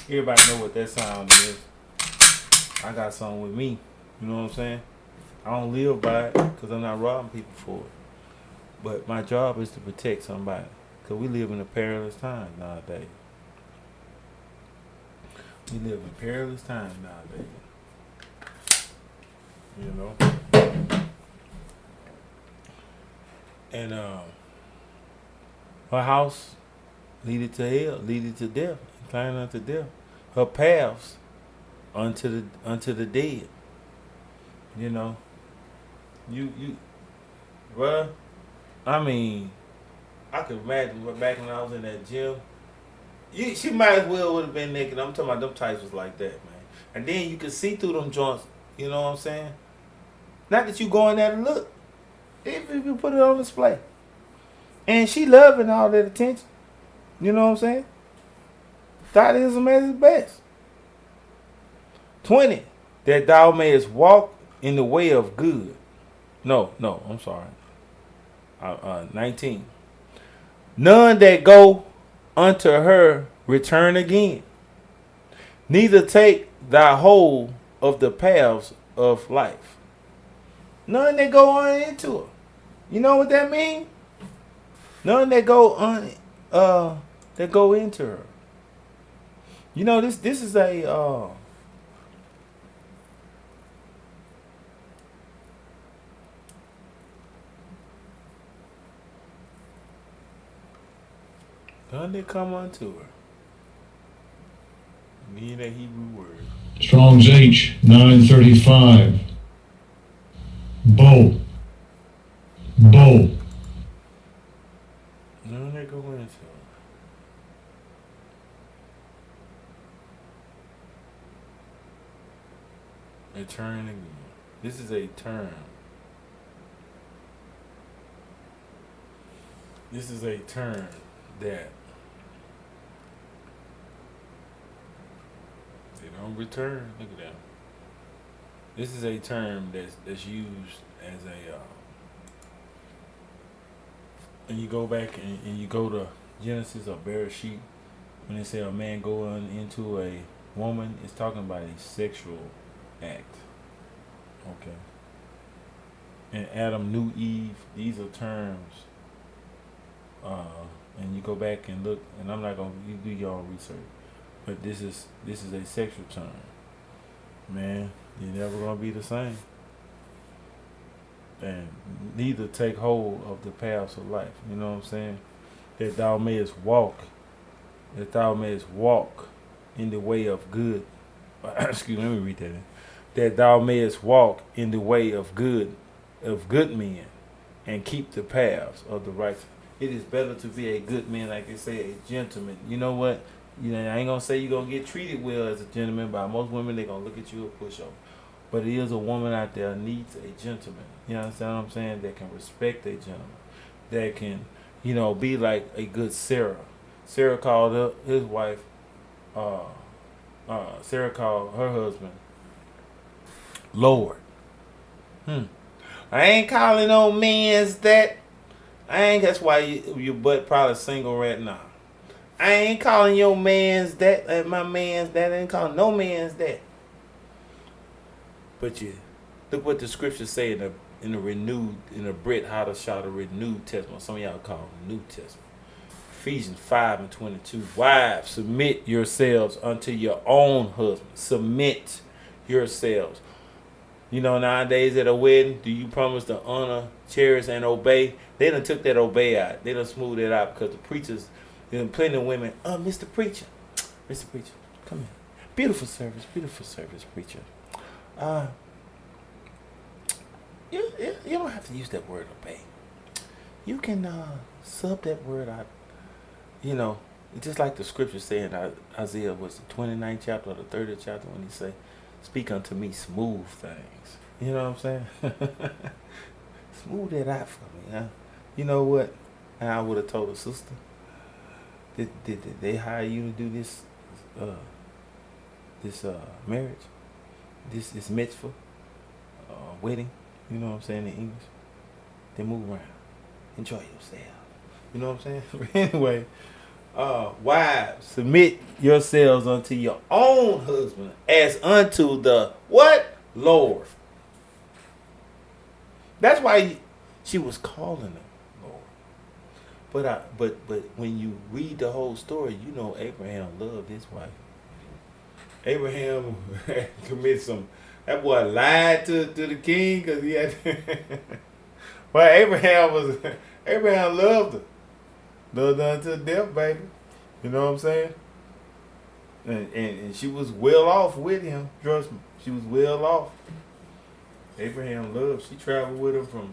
everybody know what that sound is. I got something with me. You know what I'm saying? I don't live by it because I'm not robbing people for it. But my job is to protect somebody because we live in a perilous time nowadays. We live in perilous times nowadays. You know? And her house leaded to hell, leaded to death, inclined unto death. Her paths unto the dead. You know. You bruh, I mean, I could imagine back when I was in that gym. She might as well would have been naked. I'm talking about them tights was like that, man. And then you could see through them joints. You know what I'm saying? Not that you go in there and look. If you put it on display. And she loving all that attention. You know what I'm saying? Thottism at his best. 20. That thou mayest walk in the way of good. No, I'm sorry. 19. None that go unto her return again. Neither take thy hold of the paths of life. None that go on into her. You know what that means? None that go on that go into her. You know, this is a none that come unto her. Mean that Hebrew word. Strong's H 935. Bow. Bow. None that go into her. A turn again. This is a term. This is a term that they don't return. Look at that. This is a term that's used as a and you go back and you go to Genesis or Bereshit when they say a man going into a woman, it's talking about a sexual act. Okay. And Adam knew Eve. These are terms. And you go back and look, and I'm not gonna you do your own research, but this is a sexual term. Man, you're never gonna be the same. And neither take hold of the paths of life. You know what I'm saying? That thou mayest walk in the way of good. Excuse me, let me read that in. That thou mayest walk in the way of good men, and keep the paths of the righteous. It is better to be a good man, like they say, a gentleman. You know what? You know, I ain't gonna say you're gonna get treated well as a gentleman. By most women, they gonna look at you and push over. But it is a woman out there needs a gentleman. You understand what I'm saying? That can respect a gentleman. That can, you know, be like a good Sarah. Sarah called up his wife. Sarah called her husband Lord. I ain't calling no men's that. That's why your butt probably single right now. I ain't calling your man's that. And my man's that. I ain't calling no man's that. But you look what the scriptures say in the Brit Hadashah, the renewed testament. Some of y'all call it the New Testament. Ephesians 5:22. Wives, submit yourselves unto your own husbands. Submit yourselves. You know, nowadays at a wedding, do you promise to honor, cherish, and obey? They done took that obey out. They done smoothed it out because the preachers, plenty of women, Mr. Preacher, come here. Beautiful service, preacher. You don't have to use that word obey. You can sub that word out. You know, it's just like the scripture saying, Isaiah was the 29th chapter or the 30th chapter when he say, speak unto me smooth things. You know what I'm saying? Smooth that out for me, huh? You know what? I would have told a sister, did they hire you to do this marriage? This mitzvah, wedding, you know what I'm saying, in English? Then move around. Enjoy yourself. You know what I'm saying? Anyway, wives, submit yourselves unto your own husband as unto the what? Lord. That's why she was calling him Lord. But when you read the whole story, you know Abraham loved his wife. Abraham committed some. That boy lied to the king because he had. Well, Abraham loved her. Loved her until death, baby. You know what I'm saying? And she was well off with him. Trust me, she was well off. Abraham loved. She traveled with him from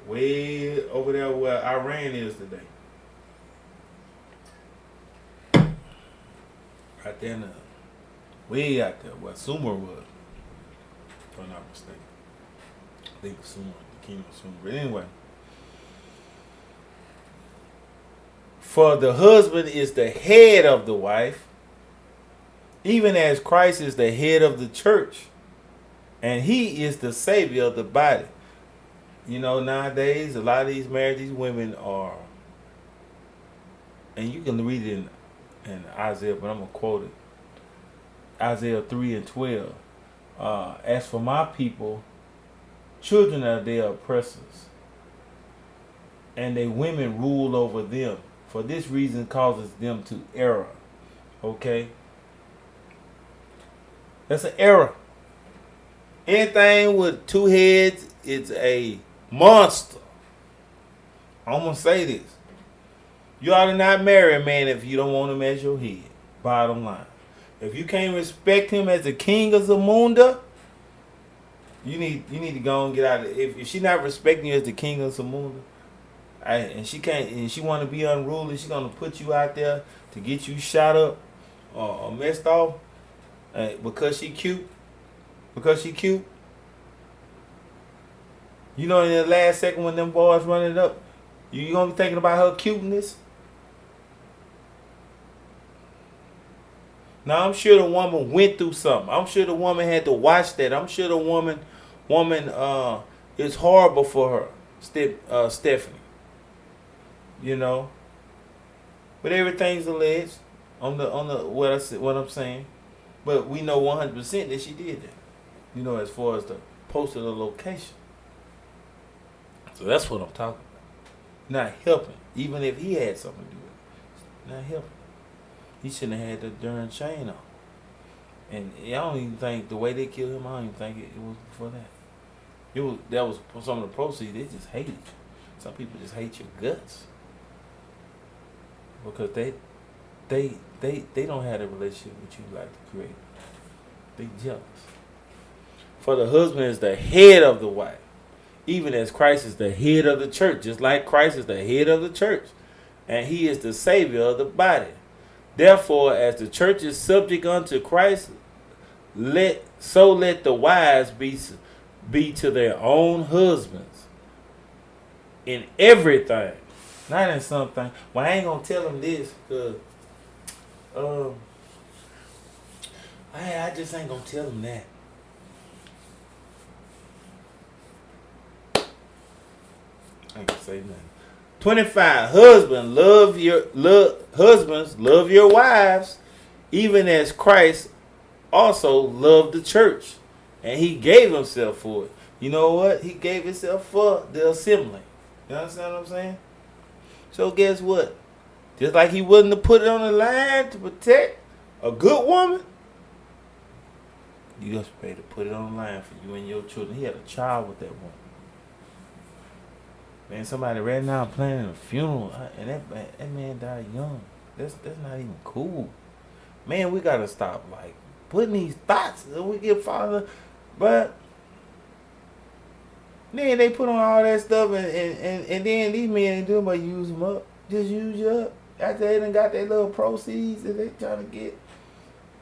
way over there where Iran is today. Right there, way out there where Sumer was. If I'm not mistaken. I think Sumer, the king of Sumer. But anyway. For the husband is the head of the wife, even as Christ is the head of the church. And he is the savior of the body. You know, nowadays, a lot of these married, these women are, and you can read it in Isaiah, but I'm going to quote it. Isaiah 3 and 12. As for my people, children are their oppressors, and their women rule over them. For this reason causes them to err. Okay? That's an error. Anything with two heads is a monster. I'm going to say this. You ought to not marry a man if you don't want him as your head. Bottom line. If you can't respect him as the king of Zamunda, you need to go and get out of it. If she's not respecting you as the king of Zamunda, and she can't, and she want to be unruly, she's gonna put you out there to get you shot up or messed off because she cute. Because she cute. You know, in the last second when them boys running up, you gonna be thinking about her cuteness. Now I'm sure the woman went through something. I'm sure the woman had to watch that. I'm sure the woman is horrible for her, Stephanie. You know, but everything's alleged on the what I'm saying. But we know 100% that she did that. You know, as far as the post of the location. So that's what I'm talking about. Not helping, even if he had something to do with it. Not helping. He shouldn't have had the darn chain on. And I don't even think the way they killed him, I don't even think it was for that. That was some of the proceeds. They just hated you. Some people just hate your guts because they don't have a relationship with you like the Creator. They jealous. For the husband is the head of the wife, even as Christ is the head of the church, just like Christ is the head of the church, and he is the Savior of the body. Therefore, as the church is subject unto Christ, let the wives be to their own husbands in everything, not in something. Well, I ain't gonna tell them this because I just ain't gonna tell them that. I ain't gonna say nothing. 25. Husbands, love your wives, even as Christ also loved the church, and he gave himself for it. You know what? He gave himself for the assembly. You understand what I'm saying? So guess what? Just like he wouldn't have put it on the line to protect a good woman, you just ready to put it on the line for you and your children. He had a child with that woman. Man, somebody right now planning a funeral, and that man died young. That's not even cool. Man, we gotta stop like putting these thoughts that we get father, but then they put on all that stuff and then these men ain't doing but use them up. Just use you up. After they done got their little proceeds that they trying to get,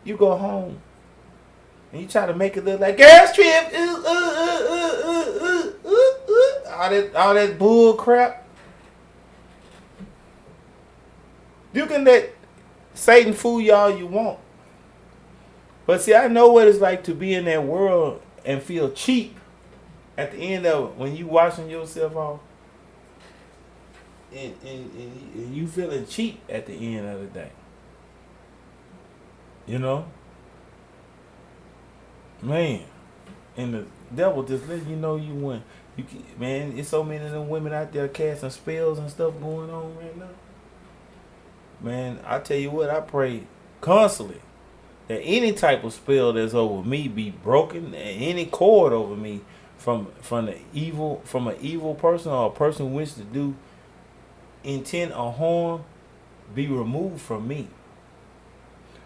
you go home and you try to make it look like girls trip. All that bull crap. You can let Satan fool y'all you want. But see, I know what it's like to be in that world and feel cheap at the end of it when you washing yourself off. And you feeling cheap at the end of the day. You know? Man. And the devil just letting you know you win. Man, it's so many of them women out there casting spells and stuff going on right now. Man, I tell you what, I pray constantly that any type of spell that's over me be broken, and any cord over me from an evil person or a person who wishes to do intent or harm be removed from me.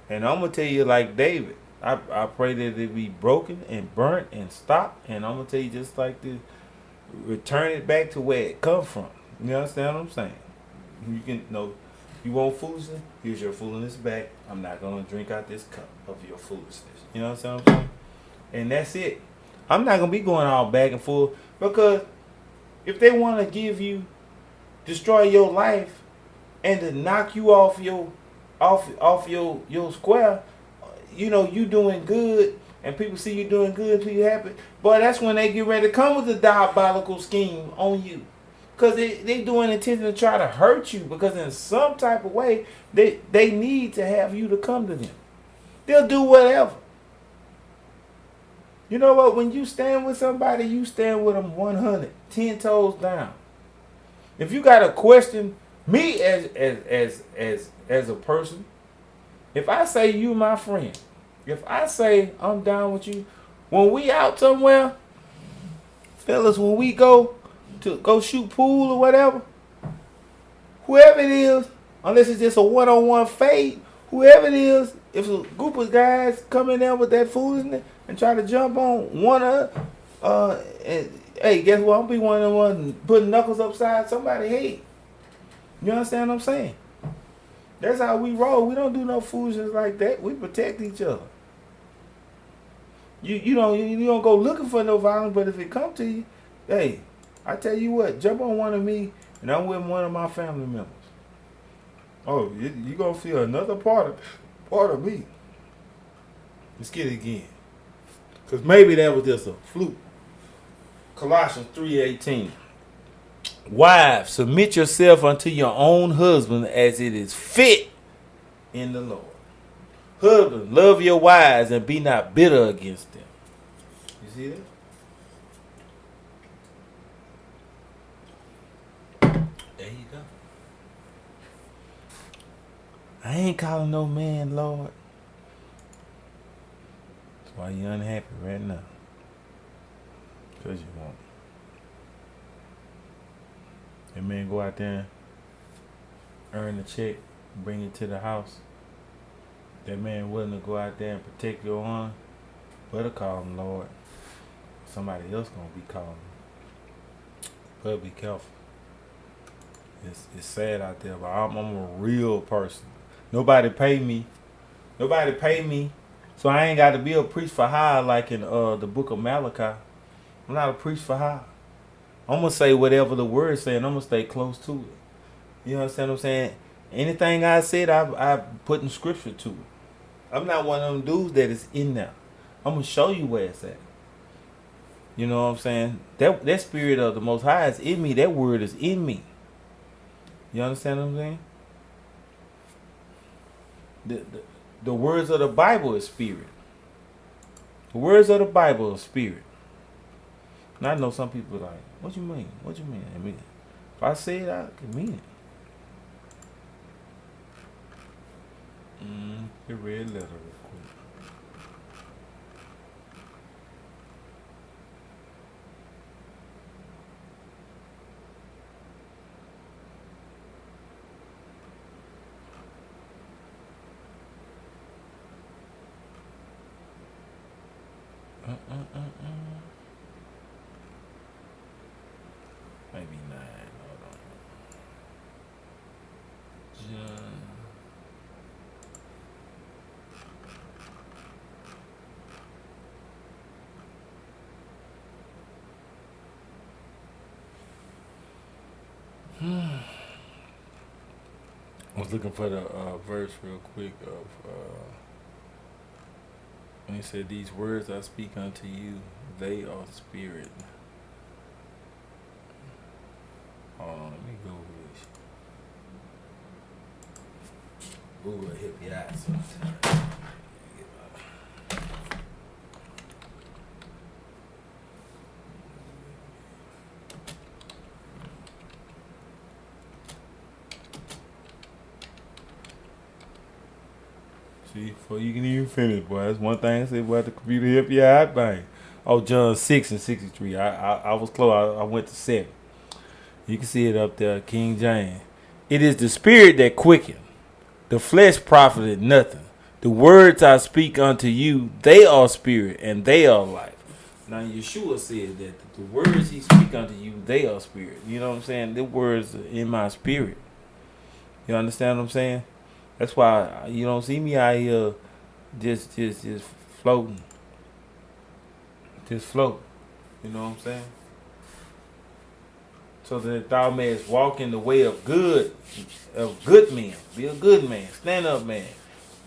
And I'm gonna tell you like David, I pray that it be broken and burnt and stopped, and I'm gonna tell you just like this. Return it back to where it come from. You understand what I'm saying? You can you want foolishness? Here's your foolishness back. I'm not gonna drink out this cup of your foolishness. You know what I'm saying? And that's it. I'm not gonna be going all back and forth because if they want to destroy your life and to knock you off your square, you know you doing good. And people see you doing good until you happy. But that's when they get ready to come with a diabolical scheme on you. Because they doing intention to try to hurt you. Because in some type of way, they need to have you to come to them. They'll do whatever. You know what? When you stand with somebody, you stand with them 100, 10 toes down. If you got a question, me as a person, if I say you my friend, if I say I'm down with you, when we out somewhere, fellas, when we go shoot pool or whatever, whoever it is, unless it's just a one-on-one fade, whoever it is, if a group of guys come in there with that foolishness and try to jump on one of and, hey, guess what? I'm be one of the ones putting knuckles upside somebody's head. You understand what I'm saying? That's how we roll. We don't do no foolishness like that. We protect each other. You don't go looking for no violence, but if it come to you, hey, I tell you what, jump on one of me and I'm with one of my family members. Oh, you gonna feel another part of me. Let's get it again. Cause maybe that was just a fluke. Colossians 3:18. Wives, submit yourself unto your own husband as it is fit in the Lord. Husbands, love your wives and be not bitter against them. You see that? There you go. I ain't calling no man Lord. That's why you unhappy right now. Because you won't. That man go out there, earn the check, bring it to the house. That man willing to go out there and protect your honor, better call him Lord. Somebody else gonna be calling him. But be careful. It's sad out there, but I'm a real person. Nobody pay me, so I ain't got to be a priest for hire like in the book of Malachi. I'm not a priest for hire. I'm gonna say whatever the word say, and I'm gonna stay close to it. You understand what I'm saying? Anything I said, I put in scripture to it. I'm not one of them dudes that is in there. I'm gonna show you where it's at. You know what I'm saying? That spirit of the Most High is in me. That word is in me. You understand what I'm saying? The words of the Bible is spirit. The words of the Bible is spirit. And I know some people are like, what you mean? What you mean? I mean, if I say it, I can mean it. The red letter real quick. Maybe 9. Hold on. John. I was looking for the verse real quick of when he said, "These words I speak unto you, they are spirit." Hold on, let me Google this. Google will help you out sometimes. See, before you can even finish, boy, that's one thing I said about the computer help you out, bang. Oh, John 6:63. I was close. I went to 7. You can see it up there, King James. It is the spirit that quickens. The flesh profited nothing. The words I speak unto you, they are spirit and they are life. Now Yeshua said that the words he speak unto you, they are spirit. You know what I'm saying? The words are in my spirit. You understand what I'm saying? That's why you don't see me out here just floating. Just float. You know what I'm saying? So that thou mayest walk in the way of good men. Be a good man, stand up man,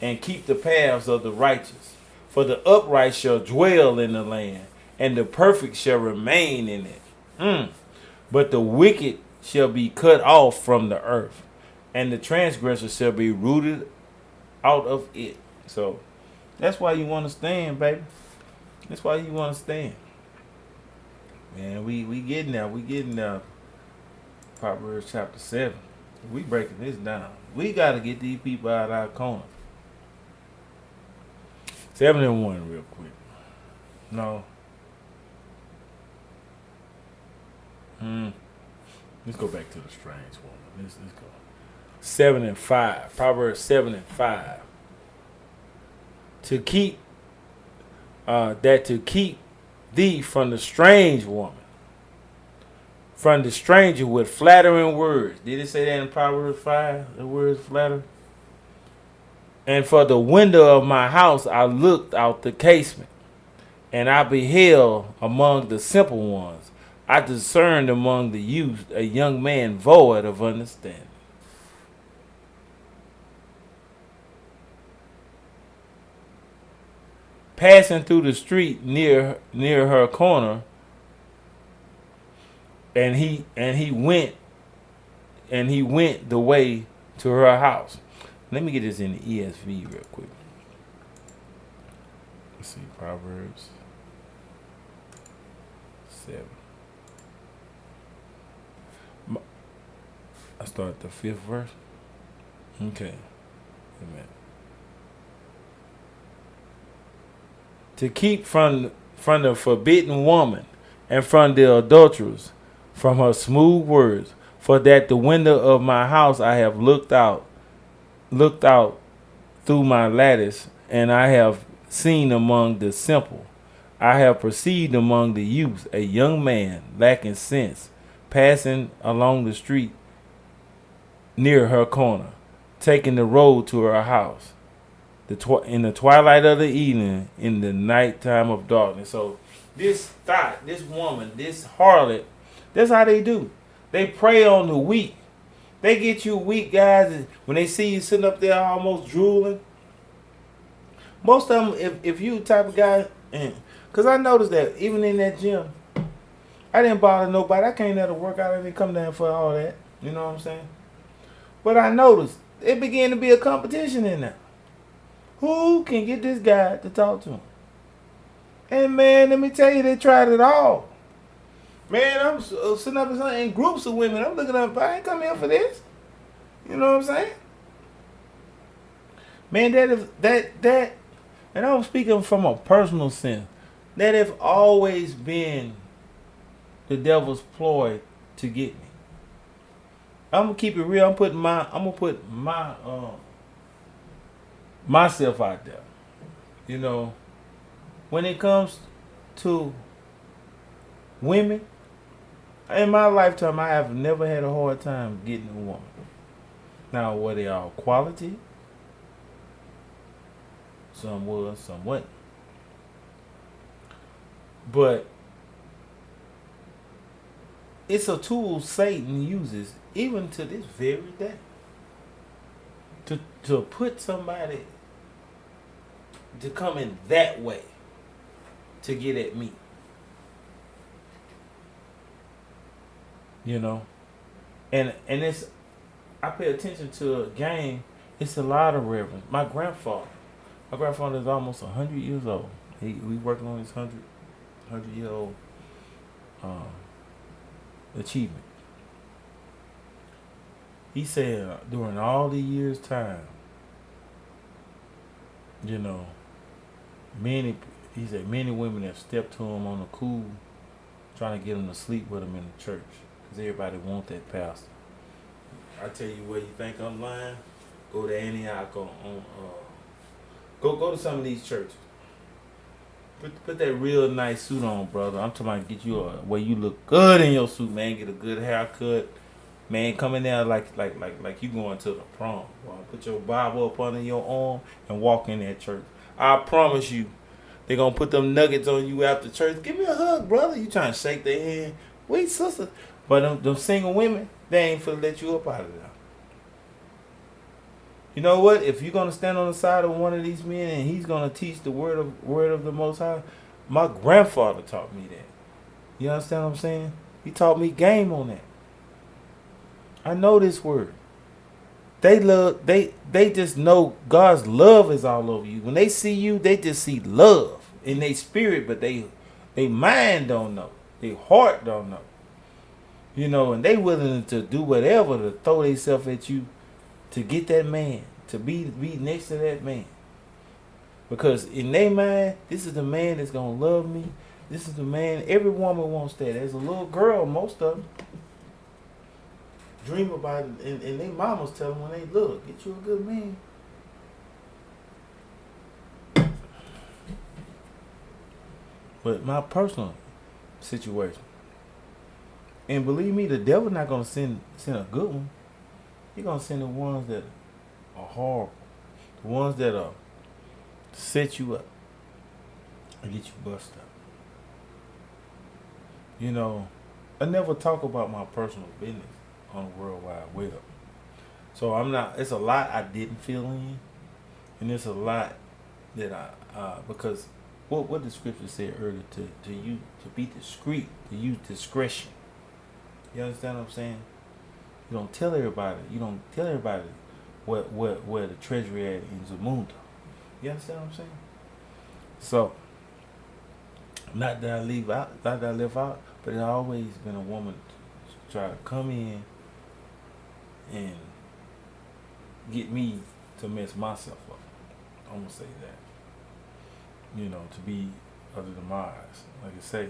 and keep the paths of the righteous. For the upright shall dwell in the land, and the perfect shall remain in it. But the wicked shall be cut off from the earth, and the transgressor shall be rooted out of it. So that's why you want to stand, baby. That's why you want to stand. Man, we getting there. We getting there. Proverbs chapter 7. We breaking this down. We got to get these people out of our corner. 7 and 1 real quick. No. Let's go back to the strange woman. Let's go. 7 and 5. Proverbs 7 and 5. To keep thee from the strange woman, from the stranger with flattering words. Did it say that in Proverbs 5? The words flatter. And for the window of my house I looked out the casement, and I beheld among the simple ones. I discerned among the youth a young man void of understanding. Passing through the street near her corner, and he went the way to her house. Let me get this in the ESV real quick. Let's see, Proverbs 7. I start at the 5th verse. Okay. Amen. To keep from the forbidden woman, and from the adulteress, from her smooth words, for that the window of my house I have looked out through my lattice, and I have seen among the simple. I have perceived among the youth a young man lacking sense, passing along the street near her corner, taking the road to her house. In the twilight of the evening, in the night time of darkness. So this thought, this woman, this harlot, that's how they do. They prey on the weak. They get you weak guys, and when they see you sitting up there almost drooling. Most of them, if you the type of guy, because I noticed that even in that gym, I didn't bother nobody. I came there to work out. I didn't come down for all that. You know what I'm saying? But I noticed it began to be a competition in there. Who can get this guy to talk to him? And man, let me tell you, they tried it all. Man, I'm sitting up in groups of women. I'm looking up. I ain't come here for this. You know what I'm saying? Man, that, and I'm speaking from a personal sense. That have always been the devil's ploy to get me. I'm gonna keep it real. I'm gonna put my myself out there. You know, when it comes to women, in my lifetime, I have never had a hard time getting a woman. Now, were they all quality? Some was, some wasn't. But it's a tool Satan uses even to this very day to put somebody to come in that way to get at me. You know? And it's, I pay attention to a game, it's a lot of reverence. My grandfather is almost 100 years old. We working on his 100-year-old achievement. He said during all the years' time, you know, many women have stepped to him on the cool, trying to get him to sleep with him in the church, because everybody want that pastor. I tell you where you think I'm lying, go to Antioch go to some of these churches. Put that real nice suit on, brother. I'm talking about get you where you look good in your suit, man. Get a good haircut, man. Come in there like you going to the prom. Well, put your Bible up under your arm and walk in that church. I promise you, they gonna put them nuggets on you after church. Give me a hug, brother. You trying to shake their hand? Wait, sister. But them single women, they ain't finna let you up out of there. You know what? If you're gonna stand on the side of one of these men and he's gonna teach the word of the Most High, my grandfather taught me that. You understand what I'm saying? He taught me game on that. I know this word. They just know God's love is all over you. When they see you, they just see love in their spirit, but they mind don't know. Their heart don't know. You know, and they willing to do whatever to throw themselves at you to get that man, to be next to that man. Because in their mind, this is the man that's gonna love me. This is the man. Every woman wants that. As a little girl, most of them dream about it, and their mamas tell them when they look, get you a good man. But my personal situation, and believe me, the devil not gonna send a good one. He gonna send the ones that are horrible, the ones that are set you up and get you busted up. You know, I never talk about my personal business on the World Wide Web. So I'm not. It's a lot I didn't fill in, and it's a lot that because what the scripture said earlier to be discreet, to use discretion. You understand what I'm saying? You don't tell everybody. You don't tell everybody where the treasury at in Zamunda. You understand what I'm saying? So, not that I live out, but it's always been a woman to try to come in and get me to mess myself up. I'm gonna say that. You know, to be other than my eyes. Like I say,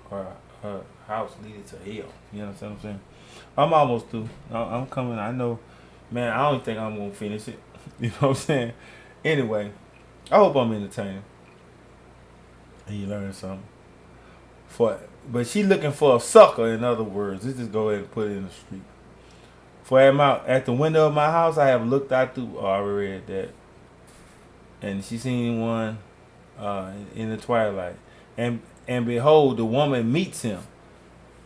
her house leaded to hell. You understand what I'm saying? I'm almost through. I'm coming. I know, man. I don't think I'm gonna finish it. You know what I'm saying? Anyway, I hope I'm entertaining and you learn something. But she looking for a sucker. In other words, let's just go ahead and put it in the street. For at the window of my house, I have looked out through. Oh, I read that, and she seen one in the twilight, and behold, the woman meets him,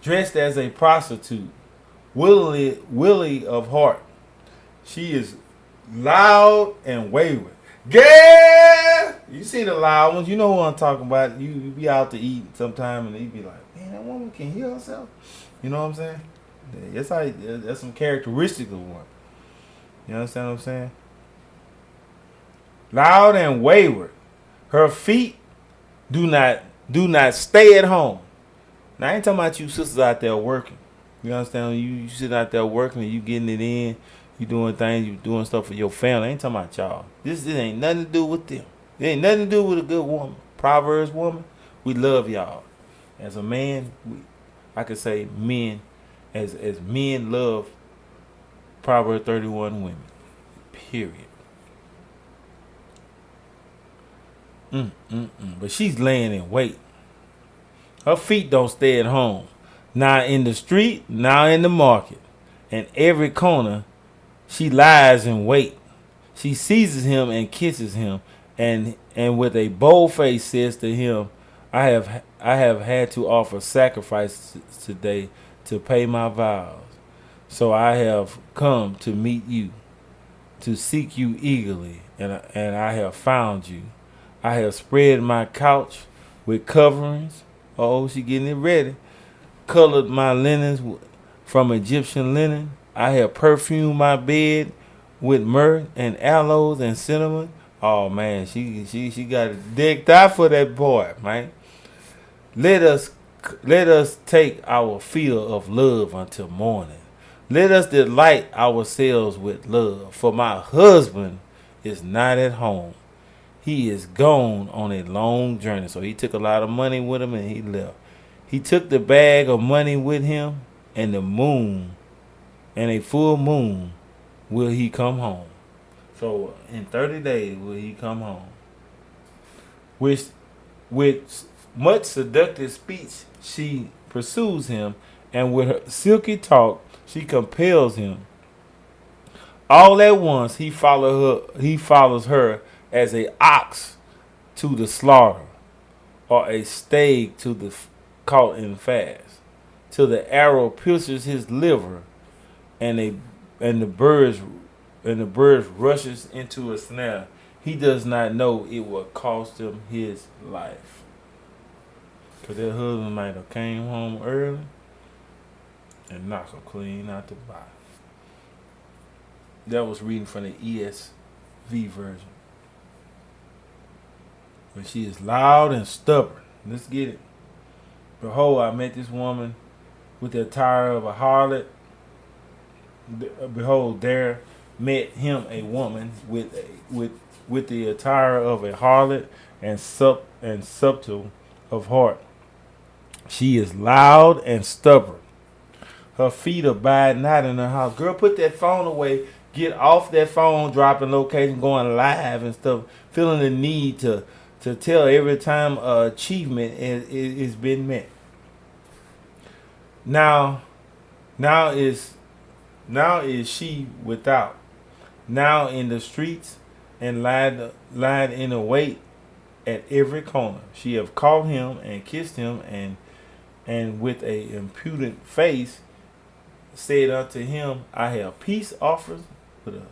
dressed as a prostitute, willy of heart. She is loud and wayward. Yeah, you see the loud ones. You know what I'm talking about. You be out to eat sometime, and you be like, man, that woman can heal herself. You know what I'm saying? That's some characteristics of one. You understand what I'm saying? Loud and wayward. Her feet do not stay at home. Now I ain't talking about you sisters out there working. You understand? You sitting out there working and you getting it in. You doing things. You doing stuff for your family. I ain't talking about y'all. This ain't nothing to do with them. It ain't nothing to do with a good woman. Proverbs woman. We love y'all. As a man, I could say men. As men love Proverbs 31 women. Period. But she's laying in wait. Her feet don't stay at home. Now in the street, now in the market. And every corner, she lies in wait. She seizes him and kisses him, and with a bold face says to him, I have had to offer sacrifices today to pay my vows. So I have come to meet you, to seek you eagerly, and I have found you. I have spread my couch with coverings. Oh, she getting it ready. Colored my linens from Egyptian linen. I have perfumed my bed with myrrh and aloes and cinnamon. Oh man, she got it decked out for that boy, man. Let us take our fill of love until morning. Let us delight ourselves with love. For my husband is not at home. He is gone on a long journey. So he took a lot of money with him and he left. He took the bag of money with him, and the moon, and a full moon will he come home. So in 30 days will he come home. With much seductive speech she pursues him, and with her silky talk she compels him. All at once he follows her as a ox to the slaughter, or a stag to the caught in fast, till the arrow pierces his liver, and the birds rushes into a snare. He does not know it will cost him his life. Cause that husband might have came home early and knocked her clean out the bottom. That was reading from the ESV version. but she is loud and stubborn. Let's get it. Behold, I met this woman with the attire of a harlot. Behold, there met him a woman with the attire of a harlot and subtle of heart. She is loud and stubborn. Her feet abide not in her house. Girl, put that phone away. Get off that phone, dropping location, going live and stuff. Feeling the need to tell every time achievement is been met. Now is she without. Now in the streets and lied in a wait at every corner. She have caught him and kissed him and with a impudent face said unto him, I have peace offers with a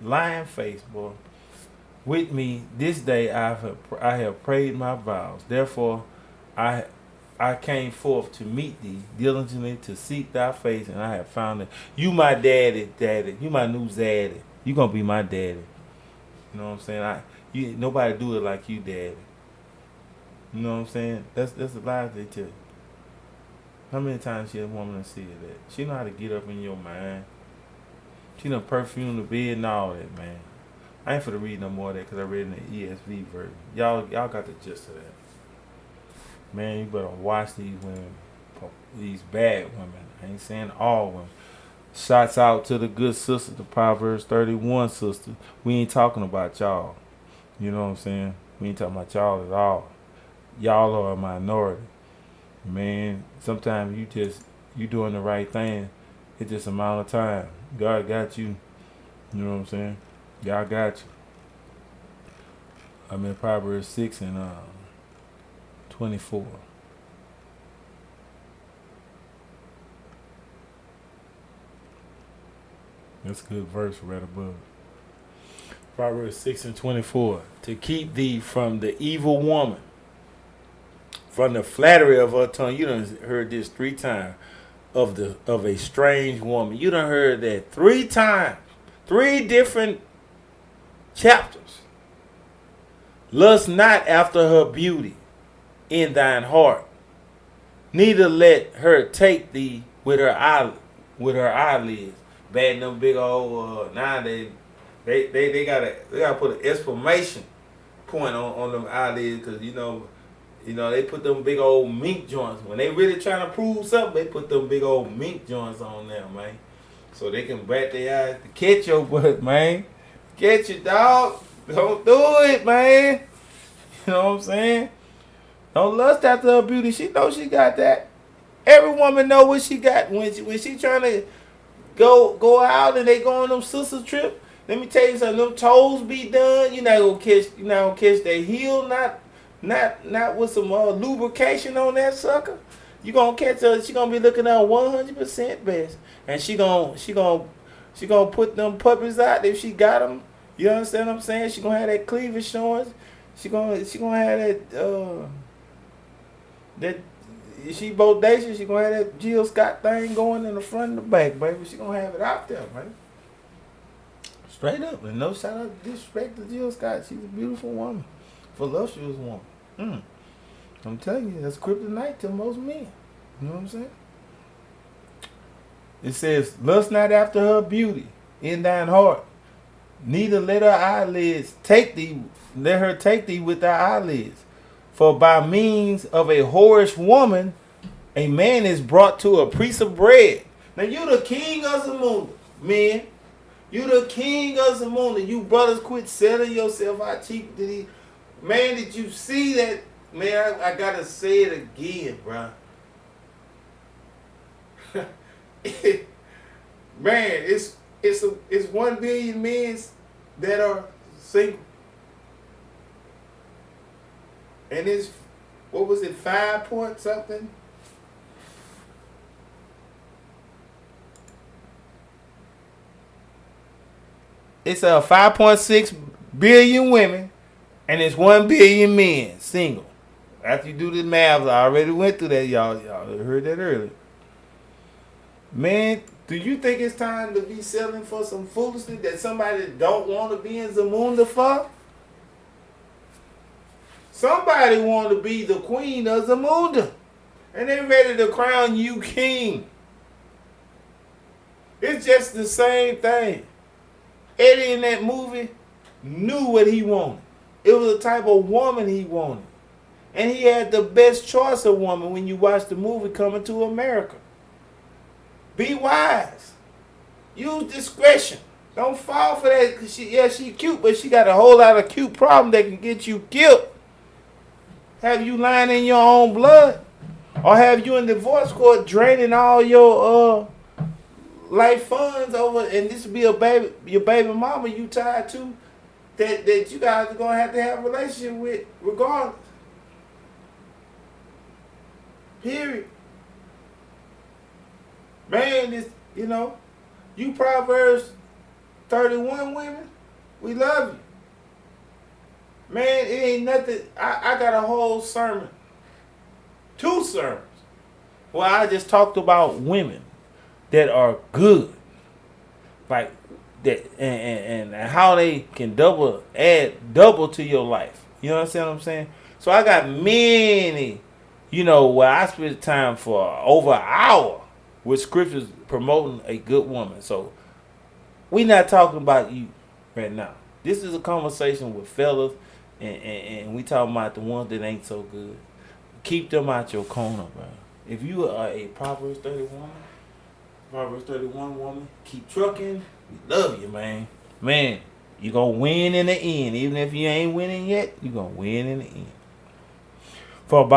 lying face, boy. With me this day I have prayed my vows. Therefore I came forth to meet thee, diligently to seek thy face, and I have found it. You my daddy. You my new daddy. You gonna be my daddy. You know what I'm saying? Nobody do it like you, daddy. You know what I'm saying? That's the lies they tell you. How many times she a woman to see that? She know how to get up in your mind. She done perfume the bed and all that, man. I ain't finna read no more of that because I read in the ESV version. Y'all got the gist of that. Man, you better watch these women, these bad women. I ain't saying all women. Shouts out to the good sister, the Proverbs 31 sister. We ain't talking about y'all. You know what I'm saying? We ain't talking about y'all at all. Y'all are a minority. Man, sometimes you doing the right thing. It's just a matter of time. God got you. You know what I'm saying? God got you. I'm in Proverbs 6 and 24. That's a good verse right above. Proverbs 6 and 24. To keep thee from the evil woman, from the flattery of her tongue. You done heard this 3 times. Of a strange woman. You done heard that 3 times. 3 different chapters. Lust not after her beauty in thine heart, neither let her take thee with her eyelids. Bad them big old now they gotta put an exclamation point on them eyelids, because you know they put them big old mink joints. When they really trying to prove something, they put them big old mink joints on there, man. So they can bat their eyes to catch your butt, man. Catch it, dog. Don't do it, man. You know what I'm saying? Don't lust after her beauty. She knows she got that. Every woman know what she got when she trying to go out and they go on them sister trip. Let me tell you something. Them toes be done. You're not gonna catch that heel, not with some lubrication on that sucker. You gonna catch her. She gonna be looking at 100% best, and she gonna put them puppies out if she got them. You understand what I'm saying? She gonna have that cleavage showing. She gonna have that she bodacious. She gonna have that Jill Scott thing going in the front and the back, baby. She gonna have it out there, man. Straight up, and no shout out disrespect to Jill Scott. She's a beautiful woman, voluptuous woman. I'm telling you, that's kryptonite to most men. You know what I'm saying? It says, lust not after her beauty in thine heart, neither let her take thee with thy eyelids. For by means of a whorish woman, a man is brought to a piece of bread. Now you the king of Zamunda, men. You the king of Zamunda. You brothers quit selling yourself out cheap to these. Man, did you see that? Man, I gotta say it again, bro. Man, it's 1 billion men that are single, and it's, what was it, 5 point something? It's 5.6 billion women, and it's 1 billion men single. After you do the math, I already went through that, y'all heard that earlier. Man, do you think it's time to be selling for some foolishness that somebody don't want to be in Zamunda for? Somebody want to be the queen of Zamunda. And they ready to crown you king. It's just the same thing. Eddie in that movie knew what he wanted. It was the type of woman he wanted. And he had the best choice of woman when you watch the movie Coming to America. Be wise. Use discretion. Don't fall for that. Cause she cute, but she got a whole lot of cute problems that can get you killed. Have you lying in your own blood? Or have you in divorce court draining all your life funds over, and this will be your baby mama you tied to, that you guys are gonna have to have a relationship with regardless. Period. Man, this, you Proverbs 31 women, we love you. Man, it ain't nothing. I got a whole sermon, 2 sermons, where I just talked about women that are good, like that, and how they can add double to your life. You know what I'm saying? So I got many, where I spent time for over an hour with scriptures promoting a good woman. So we not talking about you right now. This is a conversation with fellas, and we talking about the ones that ain't so good. Keep them out your corner, bro. If you are a Proverbs 31 woman, keep trucking. We love you, man. Man, you gonna win in the end. Even if you ain't winning yet, you gonna win in the end. For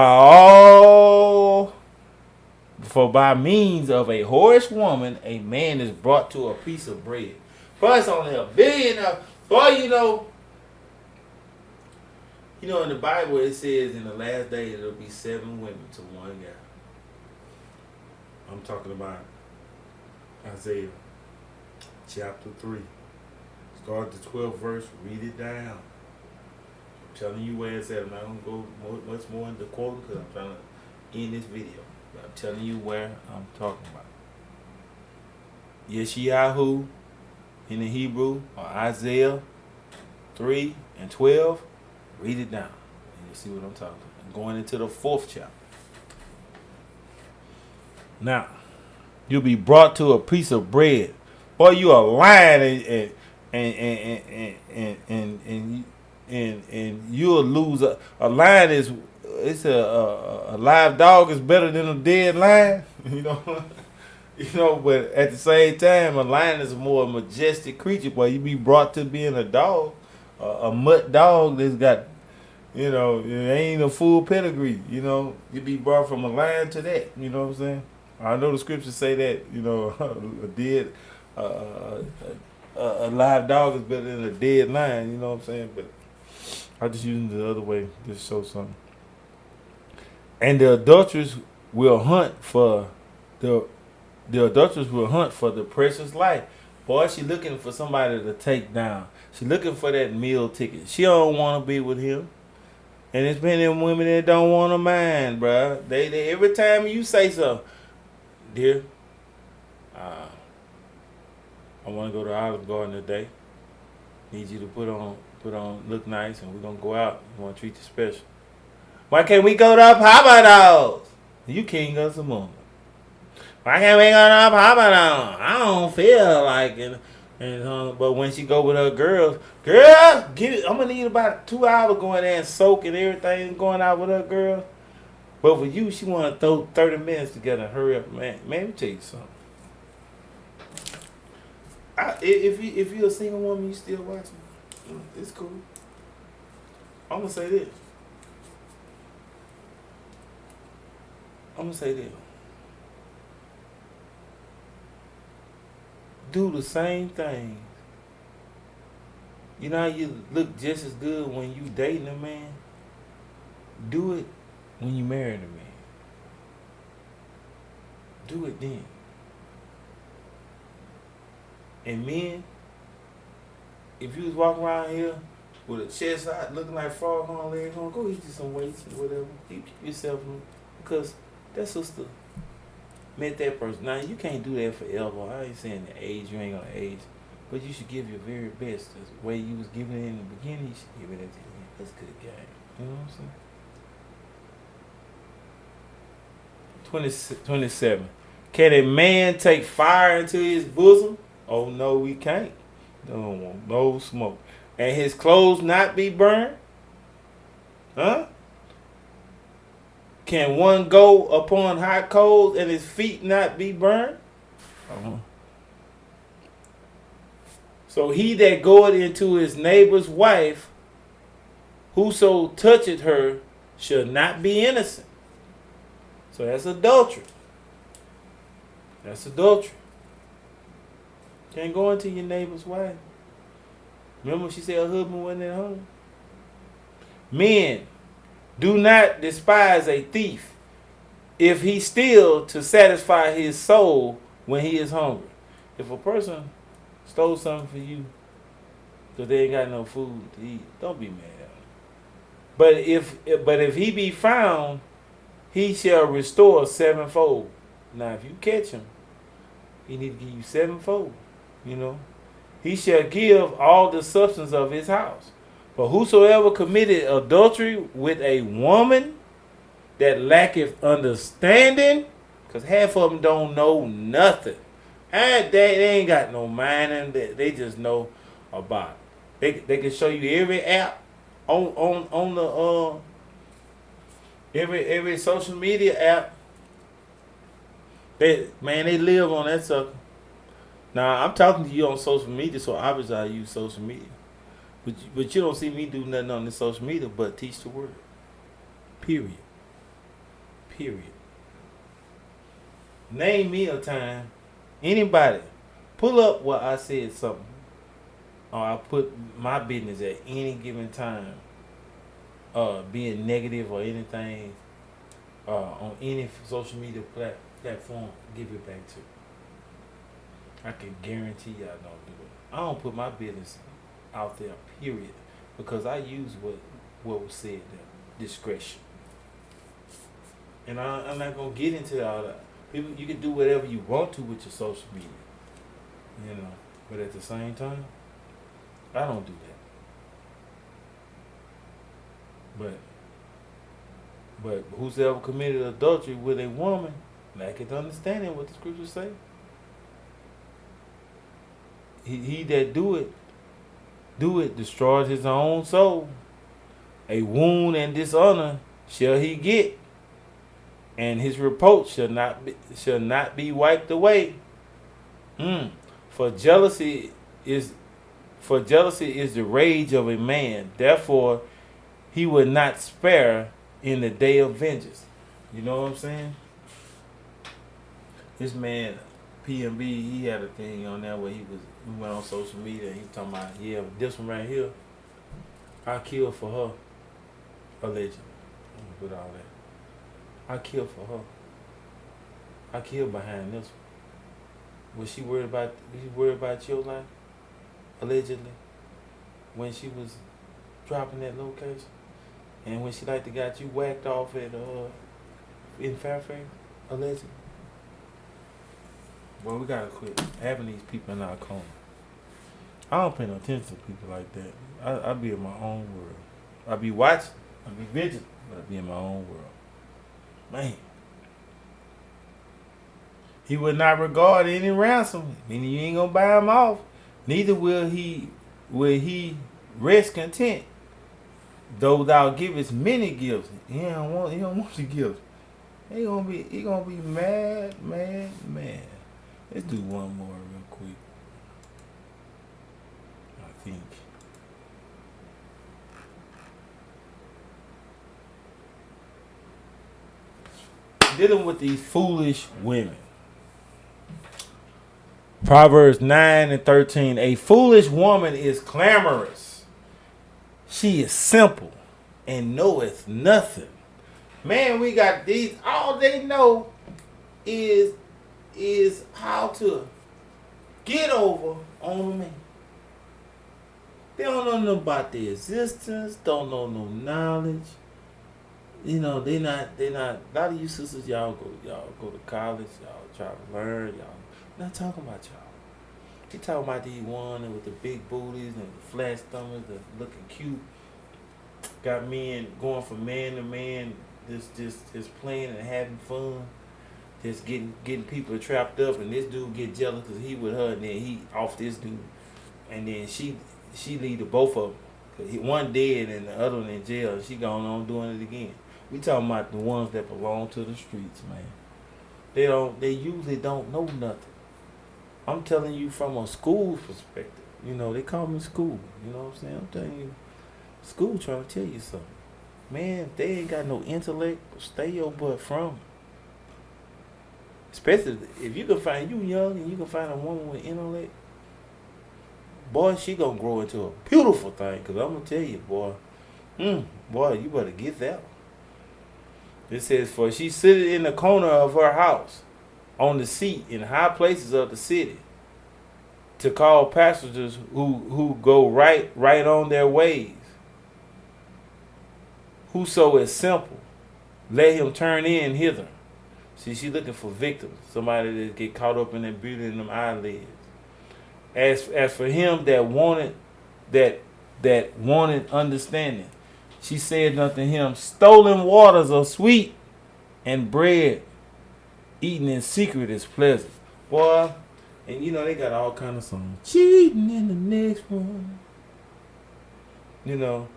by means of a whorish woman, a man is brought to a piece of bread. But it's only $1 billion. Boy, in the Bible it says in the last days it'll be 7 women to 1 guy. I'm talking about Isaiah chapter 3. Start the 12th verse, read it down. I'm telling you where it's at. I'm not going to go much more into quoting because I'm trying to end this video. But I'm telling you where I'm talking about. Yeshayahu in the Hebrew, or Isaiah 3 and 12. Read it down and you'll see what I'm talking about. I'm going into the 4th chapter. Now, you'll be brought to a piece of bread. Boy, you are lying and you'll lose. A lion is a live dog is better than a dead lion. But at the same time, a lion is a more majestic creature. Boy, you be brought to being a dog, a mutt dog that's got, it ain't a full pedigree. You be brought from a lion to that. You know what I'm saying? I know the scriptures say that, a live dog is better than a dead lion, you know what I'm saying? But I just use it the other way to show something. And the adulteress will hunt for the precious life. Boy, she looking for somebody to take down. She looking for that meal ticket. She don't want to be with him. And it's been them women that don't want to mind, bruh. They every time you say so, dear, I want to go to Olive Garden today. Need you to put on, look nice, and we're gonna go out. We want to treat you special. Why can't we go to Papa Do's? You king of some more. Why can't we go to Papa Do's? I don't feel like it. But when she go with her girls, get it. I'm gonna need about 2 hours going there and soak and everything, going out with her girls. But for you, she want to throw 30 minutes together and hurry up, man. Man, let me tell you something. If you're a single woman, you still watching, it's cool. I'm gonna say this. Do the same thing. You know how you look just as good when you dating a man? Do it when you married a man. Do it then. And men, if you was walking around here with a chest out looking like frog on legs on, go eat you some weights or whatever. Keep yourself in, because that sister met that person. Now you can't do that forever. I ain't saying the age, you ain't gonna age. But you should give your very best. The way you was giving it in the beginning, you should give it at the end. That's good game. You know what I'm saying? 27. Can a man take fire into his bosom? Oh no, we can't. Don't want no smoke. And his clothes not be burned? Huh? Can one go upon hot coals and his feet not be burned? Uh-huh. So he that goeth into his neighbor's wife, whoso toucheth her, shall not be innocent. So that's adultery. That's adultery. Can't go into your neighbor's wife. Remember she said her husband wasn't at home? Men, do not despise a thief if he steal to satisfy his soul when he is hungry. If a person stole something for you because they ain't got no food to eat, don't be mad at him. But if he be found, he shall restore sevenfold. Now if you catch him, he need to give you sevenfold. You know, he shall give all the substance of his house. But whosoever committed adultery with a woman that lacketh understanding, because half of them don't know nothing. And they ain't got no mind, and they just know about it. They can show you every app on the every social media app. They live on that sucker. Now I'm talking to you on social media, so obviously I use social media. But you don't see me do nothing on the social media but teach the word. Period. Name me a time. Anybody. Pull up what I said something. Or I put my business at any given time. Being negative or anything. On any social media platform. Give it back to you. I can guarantee y'all don't do it. I don't put my business out there, period, because I use what was said there, discretion. And I'm not gonna get into all that. People, you can do whatever you want to with your social media, you know. But at the same time, I don't do that. But whosoever committed adultery with a woman, lacketh understanding what the scriptures say. He that do it destroys his own soul. A wound and dishonor shall he get, and his reproach shall not be wiped away. For jealousy is the rage of a man. Therefore, he will not spare in the day of vengeance. You know what I'm saying? This man, PMB, he had a thing on there where he went on social media and he was talking about, yeah, this one right here, I killed for her, allegedly. With all that. I killed for her. I killed behind this one. Was she worried about your life? Allegedly. When she was dropping that location? And when she got you whacked off at in Fairfax? Allegedly. Well, we gotta quit having these people in our corner. I don't pay no attention to people like that. I be in my own world. I be watching. I be vigilant, but I be in my own world. Man. He will not regard any ransom, meaning you ain't gonna buy him off. Neither will he rest content, though thou givest many gifts. He don't want the gifts. He gonna be mad. Let's do one more real quick. I think. Dealing with these foolish women. Proverbs 9:13. A foolish woman is clamorous. She is simple and knoweth nothing. Man, we got these. All they know is how to get over on me. They don't know nothing about their existence. Don't know no knowledge. You know, they not. A lot of you sisters, y'all go to college. Y'all try to learn. Y'all not talking about y'all. He talking about these one with the big booties and the flat stomachs, the looking cute. Got men going from man to man, just playing and having fun, just getting people trapped up, and this dude get jealous because he with her, and then he off this dude, and then she lead to both of them. One dead and the other one in jail. And she going on doing it again. We talking about the ones that belong to the streets, man. They usually don't know nothing. I'm telling you from a school perspective. You know, they call me school. You know what I'm saying? I'm telling you, school trying to tell you something. Man, if they ain't got no intellect, stay your butt from 'em. Especially if you can find, you young and you can find a woman with intellect, boy, she gonna grow into a beautiful thing. Cause I'm gonna tell you, boy, boy, you better get that one. It says, for she sitteth in the corner of her house, on the seat in high places of the city, to call passengers who go right on their ways. Whoso is simple, let him turn in hither. See, she looking for victims, somebody that get caught up in that beauty in them eyelids. As for him that wanted understanding, she said unto him, stolen waters are sweet, and bread eaten in secret is pleasant. Boy, and you know they got all kind of songs. Cheating in the next one. You know.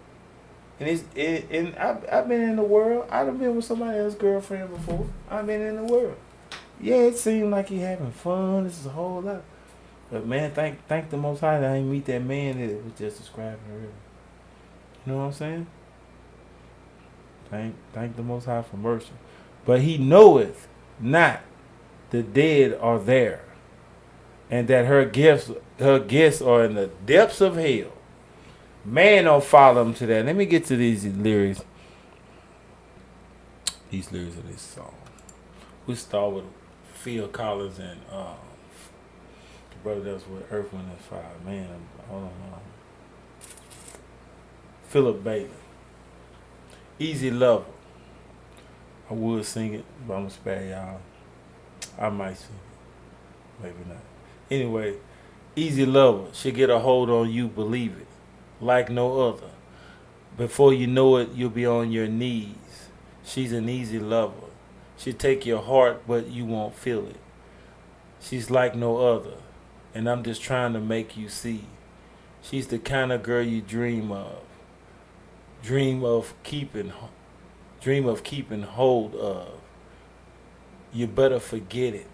And I've been in the world. I've been with somebody else's girlfriend before. I've been in the world. Yeah, it seemed like he having fun. This is a whole lot. But man, thank the Most High that I didn't meet that man that was just describing earlier. You know what I'm saying? Thank the Most High for mercy. But he knoweth not the dead are there, and that her guests are in the depths of hell. Man, don't follow him to that. Let me get to these lyrics. These lyrics of this song. We start with Phil Collins and the brother that's with Earth, Wind, and Fire. Man, hold on. Philip Bailey. Easy Lover. I would sing it, but I'm gonna spare y'all. I might sing it. Maybe not. Anyway, Easy Lover. She'll get a hold on you, believe it. Like no other. Before you know it, you'll be on your knees. She's an easy lover. She'll take your heart, but you won't feel it. She's like no other, and I'm just trying to make you see. She's the kind of girl you dream of. Dream of keeping hold of. You better forget it.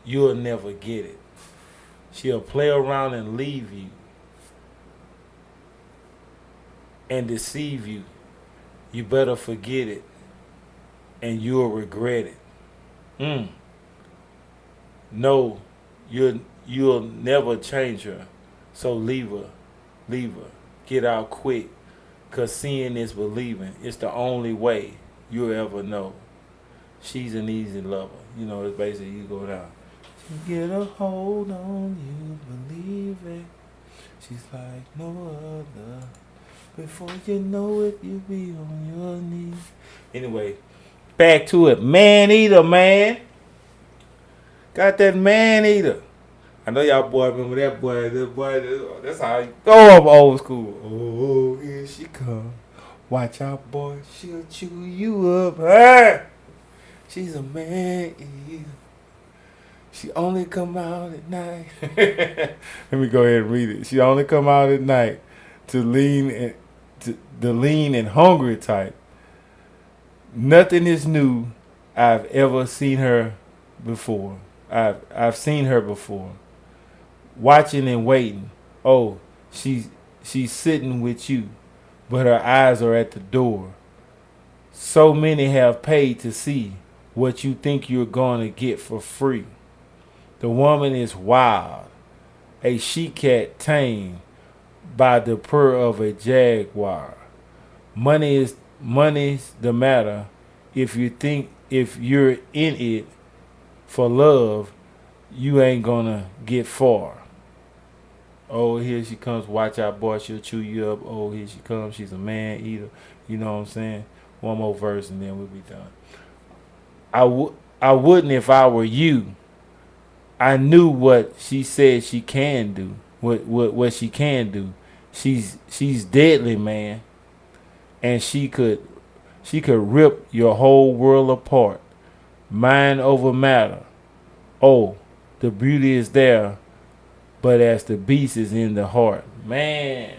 You'll never get it. She'll play around and leave you and deceive you. You better forget it, and you'll regret it. No, you'll never change her. So leave her. Get out quick, 'cause seeing is believing. It's the only way you'll ever know. She's an easy lover. You know, it's basically you go down. She get a hold on you, believe it. She's like no other. Before you know it, you'll be on your knees. Anyway, back to it. Maneater, man. Got that Maneater. I know y'all boy remember that boy. That's how you go up old school. Oh, here she come. Watch out, boy. She'll chew you up. Hey! She's a man-eater. She only come out at night. Let me go ahead and read it. She only come out at night to the lean and hungry type. Nothing is new. I've ever seen her before. I've seen her before. Watching and waiting. Oh, she's sitting with you, but her eyes are at the door. So many have paid to see what you think you're going to get for free. The woman is wild, a she-cat tamed by the purr of a jaguar. Money's the matter. If you're in it for love, you ain't gonna get far. Oh, here she comes. Watch out, boy. She'll chew you up. Oh, here she comes. She's a man-eater. You know what I'm saying? One more verse and then we'll be done. I wouldn't if I were you. I knew what she said she can do. What she can do. She's deadly, man, and she could rip your whole world apart. Mind over matter. Oh, the beauty is there, but as the beast is in the heart. Man,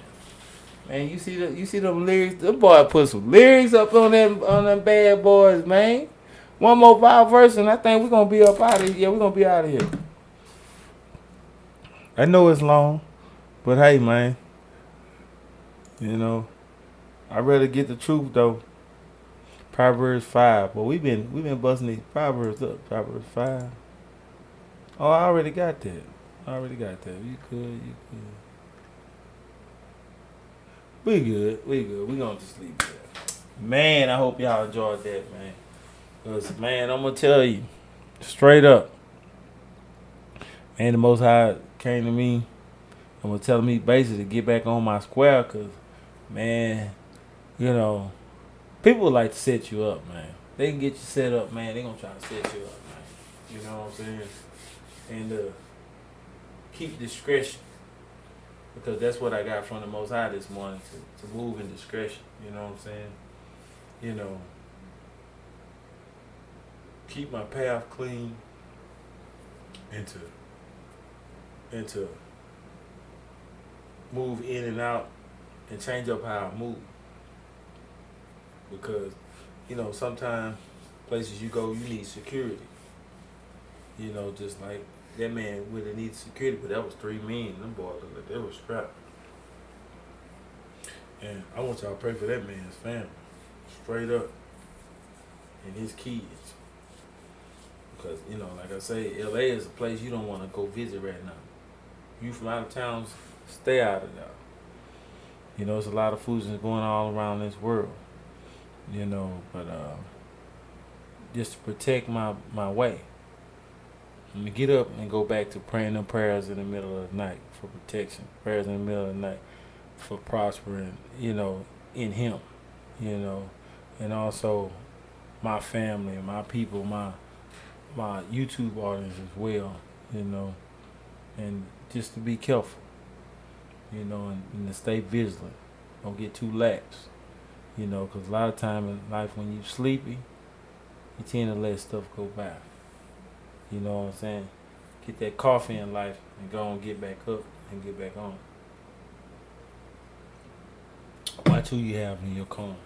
you see them lyrics. The boy put some lyrics up on them bad boys, man. One more five verse, and I think we're gonna be up out of here. Yeah, we're gonna be out of here. I know it's long, but hey, man, you know, I'd rather get the truth though. Proverbs 5. Well, we've been busting these proverbs up. Proverbs 5. Oh, I already got that. You could. We good. We gonna just leave it there. Man, I hope y'all enjoyed that, man. Cause man, I'm gonna tell you straight up. Man, the Most High came to me and was telling me basically to get back on my square. Cause man, you know, people like to set you up, man. They can get you set up, man. They gonna try to set you up, man. You know what I'm saying? And keep discretion. Because that's what I got from the Most High this morning, to move in discretion. You know what I'm saying? You know, keep my path clean and to move in and out and change up how I move. Because, you know, sometimes places you go, you need security. You know, just like that man really needs security, but that was 3 men. Them boys looked like they were strapped. And I want y'all to pray for that man's family, straight up, and his kids. Because, you know, like I say, LA is a place you don't want to go visit right now. You from out of town, stay out of there. You know, there's a lot of foolishness going all around this world. You know, but just to protect my way. Let me get up and go back to praying them prayers in the middle of the night for protection. Prayers in the middle of the night for prospering, you know, in Him. You know, and also my family, my people, my YouTube audience as well. You know, and just to be careful. You know, and to stay vigilant. Don't get too lax. You know, because a lot of time in life when you're sleepy, you tend to let stuff go by. You know what I'm saying? Get that coffee in life and go and get back up and get back on. Watch who you have in your corner.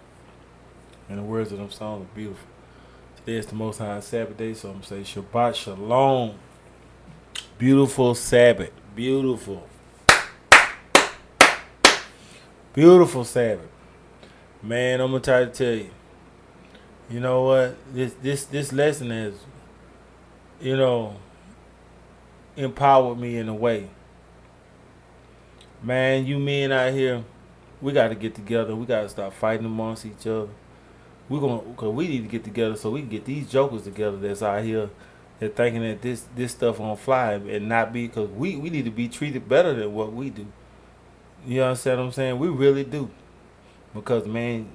And the words of them songs are beautiful. Today is the Most High Sabbath day, so I'm going to say Shabbat Shalom. Beautiful Sabbath. Beautiful. Beautiful Sabbath. Man, I'm going to try to tell you. You know what? This lesson has, you know, empowered me in a way. Man, you men out here, we got to get together. We got to stop fighting amongst each other. Cause we need to get together so we can get these jokers together that's out here that thinking that this stuff on fly and not be, because we need to be treated better than what we do. You understand what I'm saying? We really do. Because, man,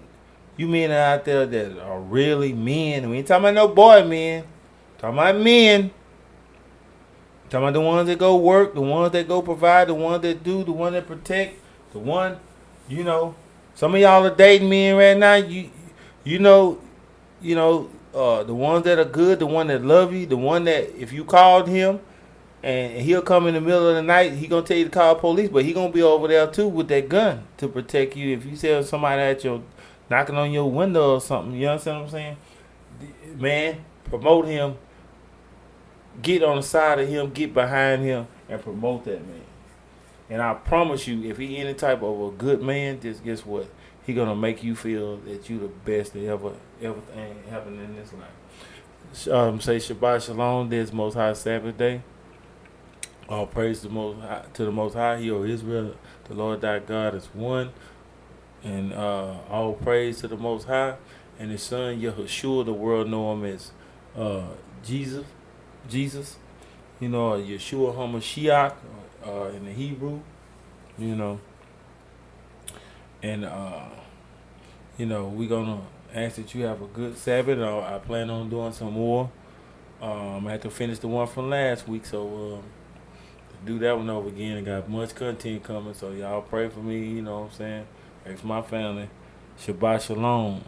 you men out there that are really men. We ain't talking about no boy men. Talking about men. Talking about the ones that go work, the ones that go provide, the ones that do, the one that protect, the one, you know. Some of y'all are dating men right now. You know, the ones that are good, the one that love you, the one that if you called him and he'll come in the middle of the night, he gonna tell you to call police, but he gonna be over there too with that gun to protect you. If you see somebody at your knocking on your window or something, you understand what I'm saying? Man, promote him. Get on the side of him, get behind him, and promote that man. And I promise you, if he any type of a good man, just guess what? He gonna make you feel that you the best that ever happened in this life. Say Shabbat Shalom. This Most High Sabbath day. All praise to the Most High. He, O Israel, the Lord thy God is one. And all praise to the Most High and His Son Yahushua. The world know Him as Jesus. You know, Yeshua HaMashiach in the Hebrew. You know. And you know, we're gonna ask that you have a good Sabbath. I plan on doing some more I have to finish the one from last week, so do that one over again. I got much content coming, so y'all pray for me. You know what I'm saying? Pray for my family. Shabbat shalom.